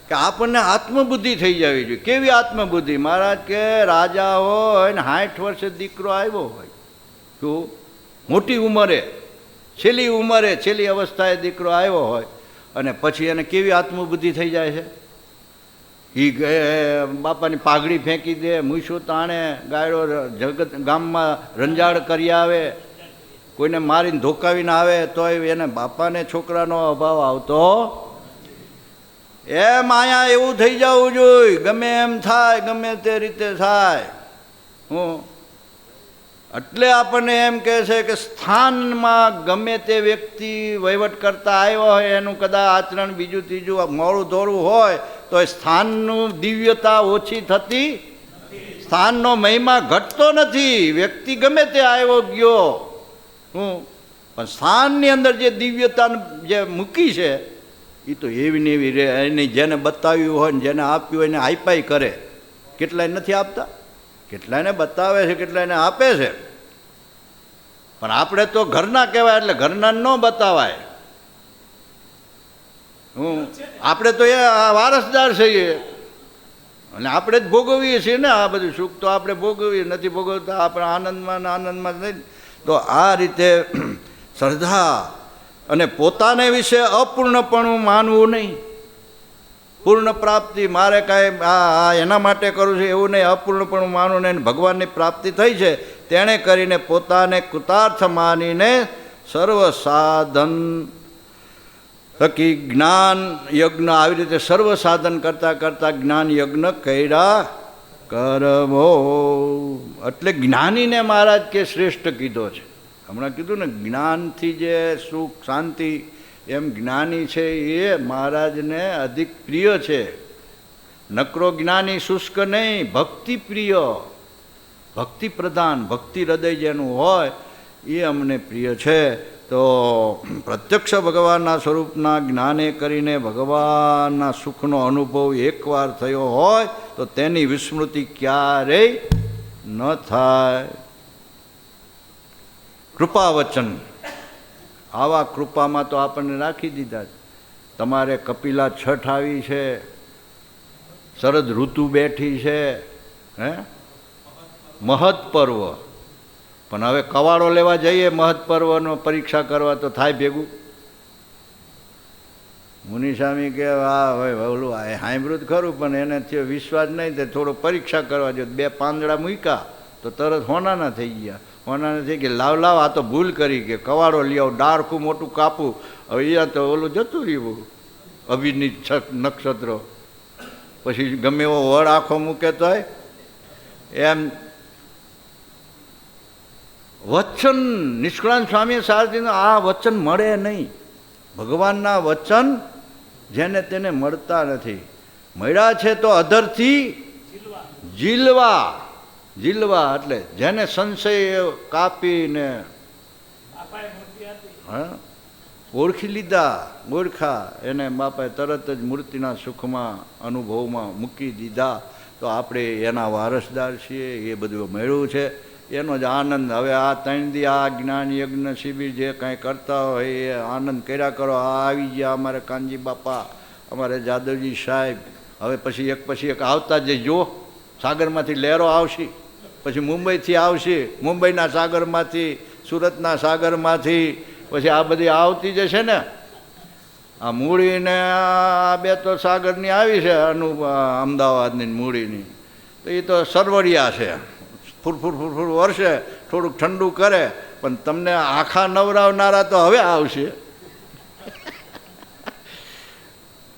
કે આપણને આત્મબુદ્ધિ થઈ જવી જોઈએ. કેવી આત્મબુદ્ધિ? મહારાજ કે રાજા હોય ને 60 વર્ષે દીકરો આવ્યો હોય, શું મોટી ઉંમરે, છેલ્લી ઉંમરે, છેલ્લી અવસ્થાએ દીકરો આવ્યો હોય, અને પછી એને કેવી આત્મબુદ્ધિ થઈ જાય છે? એ બાપાની પાઘડી ફેંકી દે, મૂછો તાણે, ગાયડો જગત ગામમાં રંજાડ કરી આવે, કોઈને મારીને ધોકાવીને આવે, તોય એને બાપાને છોકરાનો અભાવ આવતો. એમ અહીંયા એવું થઈ જવું જોઈએ. ગમે એમ થાય, ગમે તે રીતે થાય. એટલે આપણને એમ કહે છે કે સ્થાનમાં ગમે તે વ્યક્તિ વહીવટ કરતા આવ્યો હોય, એનું કદાચ આચરણ બીજું ત્રીજું મોડું ધોળું હોય, તો એ સ્થાનનું દિવ્યતા ઓછી થતી, સ્થાનનો મહિમા ઘટતો નથી. વ્યક્તિ ગમે તે આવ્યો ગયો, પણ સ્થાનની અંદર જે દિવ્યતા જે મૂકી છે એ તો એવી ને એવી રે. એની જેને બતાવ્યું હોય ને જેને આપ્યું હોય એને આપ્યા કરે. કેટલાય નથી આપતા, કેટલાયને બતાવે છે, કેટલાયને આપે છે. પણ આપણે તો ઘરના કહેવાય એટલે ઘરના ન બતાવાય. આપણે તો એ વારસદાર છીએ અને આપણે જ ભોગવીએ છીએ ને આ બધું સુખ. તો આપણે ભોગવીએ, નથી ભોગવતા આપણે આનંદમાં આનંદમાં નહીં. તો આ રીતે શ્રદ્ધા અને પોતાને વિશે અપૂર્ણપણું માનવું નહીં. પૂર્ણ પ્રાપ્તિ મારે કાંઈ આ એના માટે કરું છું એવું નહીં. અપૂર્ણપણું માનવું નહીં. ભગવાનની પ્રાપ્તિ થઈ છે તેણે કરીને પોતાને કૃતાર્થ માનીને સર્વ સાધન થકી જ્ઞાન યજ્ઞ આવી રીતે સર્વ સાધન કરતાં કરતાં જ્ઞાન યજ્ઞ કર્યા કરવો. એટલે જ્ઞાનીને મહારાજ કે શ્રેષ્ઠ કીધો છે. હમણાં કીધું ને જ્ઞાનથી જે સુખ શાંતિ, એમ જ્ઞાની છે એ મહારાજને અધિક પ્રિય છે. નકરો જ્ઞાની શુષ્ક નહીં, ભક્તિ પ્રિય, ભક્તિ પ્રધાન, ભક્તિ હૃદય જેનું હોય એ અમને પ્રિય છે. તો પ્રત્યક્ષ ભગવાનના સ્વરૂપના જ્ઞાને કરીને ભગવાનના સુખનો અનુભવ એકવાર થયો હોય તો તેની વિસ્મૃતિ ક્યારેય ન થાય. કૃપાવચન, આવા કૃપામાં તો આપણને રાખી દીધા. તમારે કપિલા છઠ આવી છે, શરદ ઋતુ બેઠી છે, હે મહદ પર્વ. પણ હવે કવાડો લેવા જઈએ મહદ પર્વનો પરીક્ષા કરવા તો થાય ભેગું? મુનિસ્વામી કે હા હવે ઓલું સાંભળ્યું ખરું પણ એને થયો વિશ્વાસ નહીં. તે થોડો પરીક્ષા કરવા જો 2 પાંદડા મૂક્યા તો તરત હોનાના થઈ ગયા. હોનાના થઈ ગયા. લાવ લાવ આ તો ભૂલ કરી કે કવાડો લઈ આવું, ડાળખું મોટું કાપું. હવે અહીંયા તો ઓલું જતું રહ્યું અભિનીત નક્ષત્ર. પછી ગમે એવો વડ આખો મૂકે તોય એમ. વચન નિષ્કળાનંદ સ્વામી સારથીનું આ વચન મળે નહીં. ભગવાનના વચન જેને તેને મળતા નથી. મળ્યા છે તો અધરથી જીલવા. જીલવા એટલે જેને સંશય કાપીને ઓળખી લીધા, ઓળખા એને બાપાએ તરત જ મૂર્તિના સુખમાં અનુભવમાં મૂકી દીધા. તો આપણે એના વારસદાર છીએ. એ બધું મળ્યું છે એનો જ આનંદ. હવે આ 3 દી આ જ્ઞાન યજ્ઞ શિબિર જે કાંઈ કરતા હોય એ આનંદ કર્યા કરો. આ આવી ગયા અમારે કાનજી બાપા, અમારે જાદવજી સાહેબ. હવે પછી એક આવતા જજો. સાગરમાંથી લહેરો આવશે, પછી મુંબઈથી આવશે, મુંબઈના સાગરમાંથી, સુરતના સાગરમાંથી, પછી આ બધી આવતી જશે ને. આ મૂડીને આ 2 તો સાગરની આવી છે, અમદાવાદની મૂડીની. તો એ તો સરવડિયા છે, ફૂરફૂર વરસે, થોડુંક ઠંડુ કરે. પણ તમને આખા નવરાવનારા તો હવે આવશે.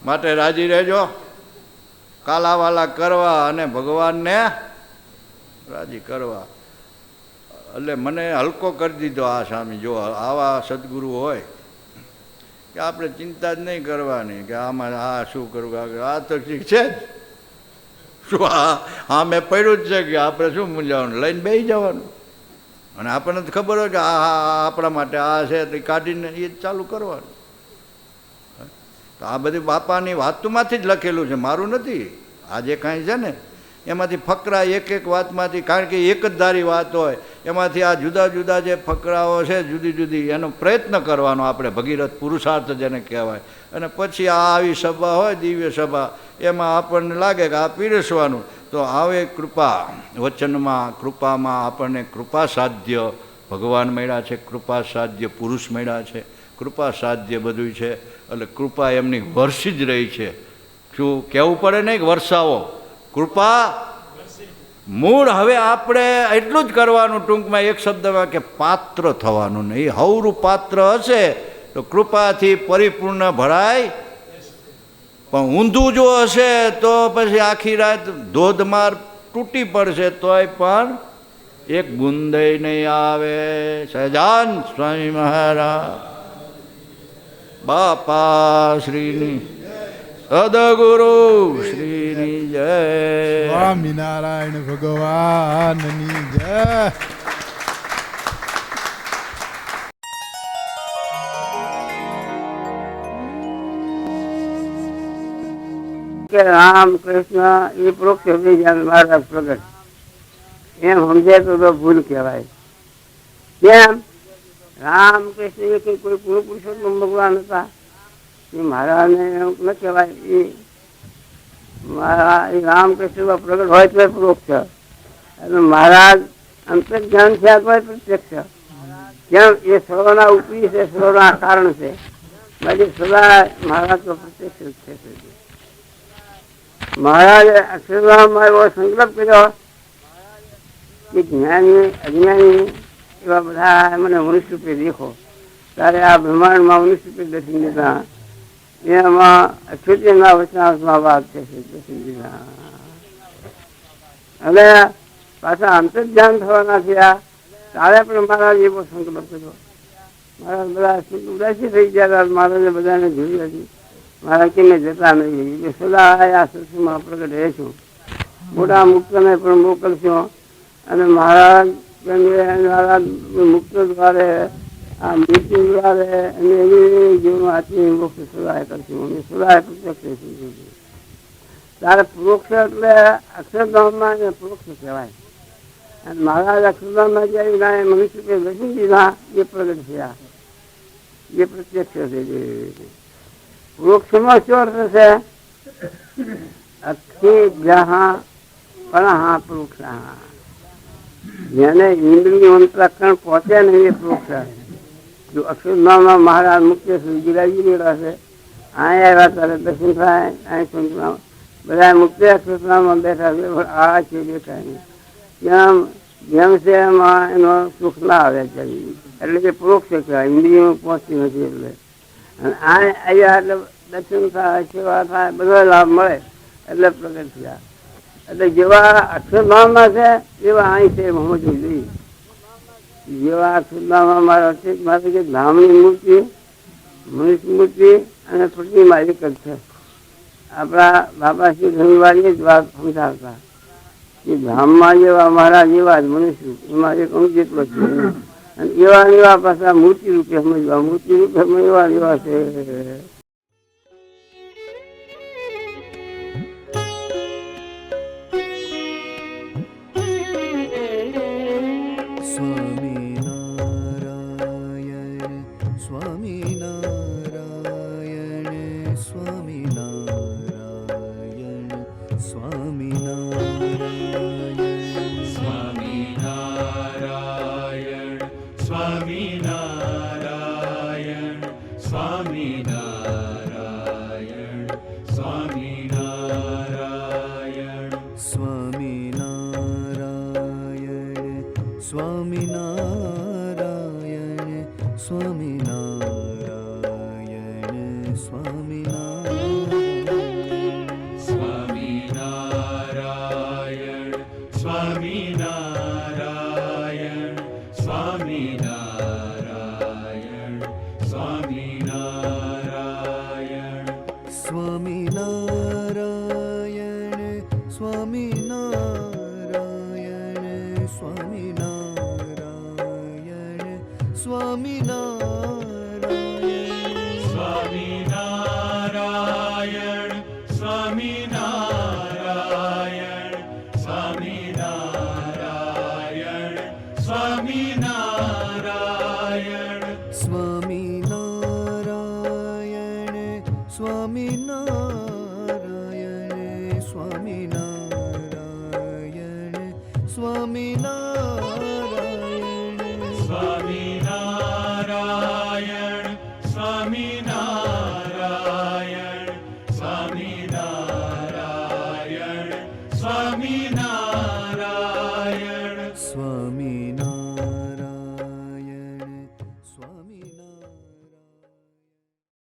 માટે રાજી રહેજો, કાલાવાલા કરવા અને ભગવાનને રાજી કરવા. એટલે મને હલકો કરી દીધો આ સ્વામી. જો આવા સદગુરુ હોય કે આપણે ચિંતા જ નહીં કરવાની કે આમાં આ શું કરવું, આ તો ઠીક છે જ. શું હા મેં પડ્યું જ છે કે આપણે શું મૂંઝાવાનું, લઈને બેસી જવાનું. અને આપણને તો ખબર હોય કે આ આપણા માટે આ છે તો કાઢીને એ ચાલુ કરવાનું. તો આ બધી બાપાની વાતોમાંથી જ લખેલું છે, મારું નથી. આ જે કાંઈ છે ને એમાંથી ફકરા એક વાતમાંથી, કારણ કે એક જ ધારી વાત હોય એમાંથી આ જુદા જુદા જે ફકરાઓ છે જુદી જુદી, એનો પ્રયત્ન કરવાનો આપણે, ભગીરથ પુરુષાર્થ જેને કહેવાય. અને પછી આ આવી સભા હોય દિવ્ય સભા, એમાં આપણને લાગે કે આ પીરસવાનું. તો આવે કૃપા વચનમાં, કૃપામાં આપણને કૃપા સાધ્ય ભગવાન મળ્યા છે, કૃપા સાધ્ય પુરુષ મળ્યા છે, કૃપા સાધ્ય બધું છે. એટલે કૃપા એમની વરસી જ રહી છે. શું કહેવું પડે નહીં કે વરસાવો કૃપા મૂળ. હવે આપણે એટલું જ કરવાનું ટૂંકમાં એક શબ્દમાં કે પાત્ર થવાનું નહીં. હવરું પાત્ર હશે તો કૃપાથી પરિપૂર્ણ ભરાય. પણ ઊંધું જો હશે તો પછી આખી રાત ધોધમાર તૂટી પડશે તોય પણ એક બુંદય નહીં આવે. સહજાન સ્વામી મહારાજ બાપા શ્રીની, સદગુરુ શ્રીની જય.
સ્વામિનારાયણ ભગવાનની જય.
કે રામ કૃષ્ણ એ પરોક્ષ થઈ જાય મહારાજ પ્રગટ એમ સમજે તો ભૂલ કહેવાય. કેમ? રામ કૃષ્ણ એ કોઈ પૂર્વ પુરુષોત્તમ ભગવાન હતા એ મહારાજને એમ ન કહેવાય. એ રામકૃષ્ણ પ્રગટ હોય તો પરોક્ષ અને મહારાજ અંતર જ્ઞાન છે અથવા પ્રત્યક્ષ. કેમ? એ સર્વના ઉપરી છે, સર્વના કારણ છે. બાકી સદા મહારાજ તો પ્રત્યક્ષ છે. મહારાજે અક્ષરધામમાં એવો સંકલ્પ કર્યો કે જ્ઞાની અજ્ઞાની એવા બધા મને મનુષ્ય રૂપે દેખો. ત્યારે આ બ્રહ્માંડમાં મનુષ્ય રૂપે દર્શન દીધા. એમાં અક્ષુતિના વચનામાં વાત છે દર્શન દીધા. અને પાછા અંતર્ધ્યાન થવાના થયા ત્યારે પણ મહારાજ એવો સંકલ્પ કર્યો. મહારાજ બધા ઉદાસી થઈ ગયા. મહારાજે બધાને જોઈ હતી. મારા કેને જતા નહીં, સદા આ સત્સંગમાં પ્રગટ રહેશું. મોટા મુક્તને પણ મોકલશો અને મહારાજ મુક્ત દ્વારે આ મૃત્યુ દ્વારે અને એવી જીવન આત્મી મોક્ષ સદાય કરશું. અમે સદાય પ્રત્યક્ષ થઈશું. ત્યારે પરોક્ષ એટલે અક્ષરધામમાં પરોક્ષ કહેવાય. અને મહારાજ અક્ષરધામમાં જઈને મનુષ્ય દર્શન દીધા એ પ્રગટ થયા, એ પ્રત્યક્ષ થઈ. વૃક્ષમાં શું અર્થ છે? અક્ષી જહા પણ પૃક્ષ. જેને ઇન્દ્રિય અંતઃકરણ પહોંચે નહીં એ પૃક્ષ. જો અક્ષરધામમાં મહારાજ મુખ્ય ગિરાજી રહેલા છે. અહીંયા આવ્યા ત્યારે દર્શન થાય. અહીં બધા મુખ્ય અક્ષરધામમાં બેઠા છે. આ છે બેઠા નહીં જેમ છે એમાં એનો સુખ ના આવે છે. એટલે કે પરોક્ષ કહેવાય. ઇન્દ્રિયમાં પહોંચતી નથી. એટલે અને અહીંયા એટલે દર્શન થાય, સેવા થાય, બધો લાભ મળે એટલે પ્રગટ થયા. એટલે જેવા અક્ષરધામમાં છે એવા અહીં છે સમજવું જોઈએ. જેવા અક્ષરધામમાં મારા કે ધામની મૂર્તિ, મનુષ્ય મૂર્તિ અને પ્રતિમા એક જ છે. આપણા બાપા શ્રી ધનવારીએ જ વાત સમજાવતા કે ધામમાં જેવા મહારાજ એવા જ મનુષ્ય, એમાં એક અંગ જેટલો છે. અને એવા એવા પાછા મૂર્તિ રૂપે સમજવા, મૂર્તિ રૂપે એવા એવા છે.
સ્વામિનારાયણ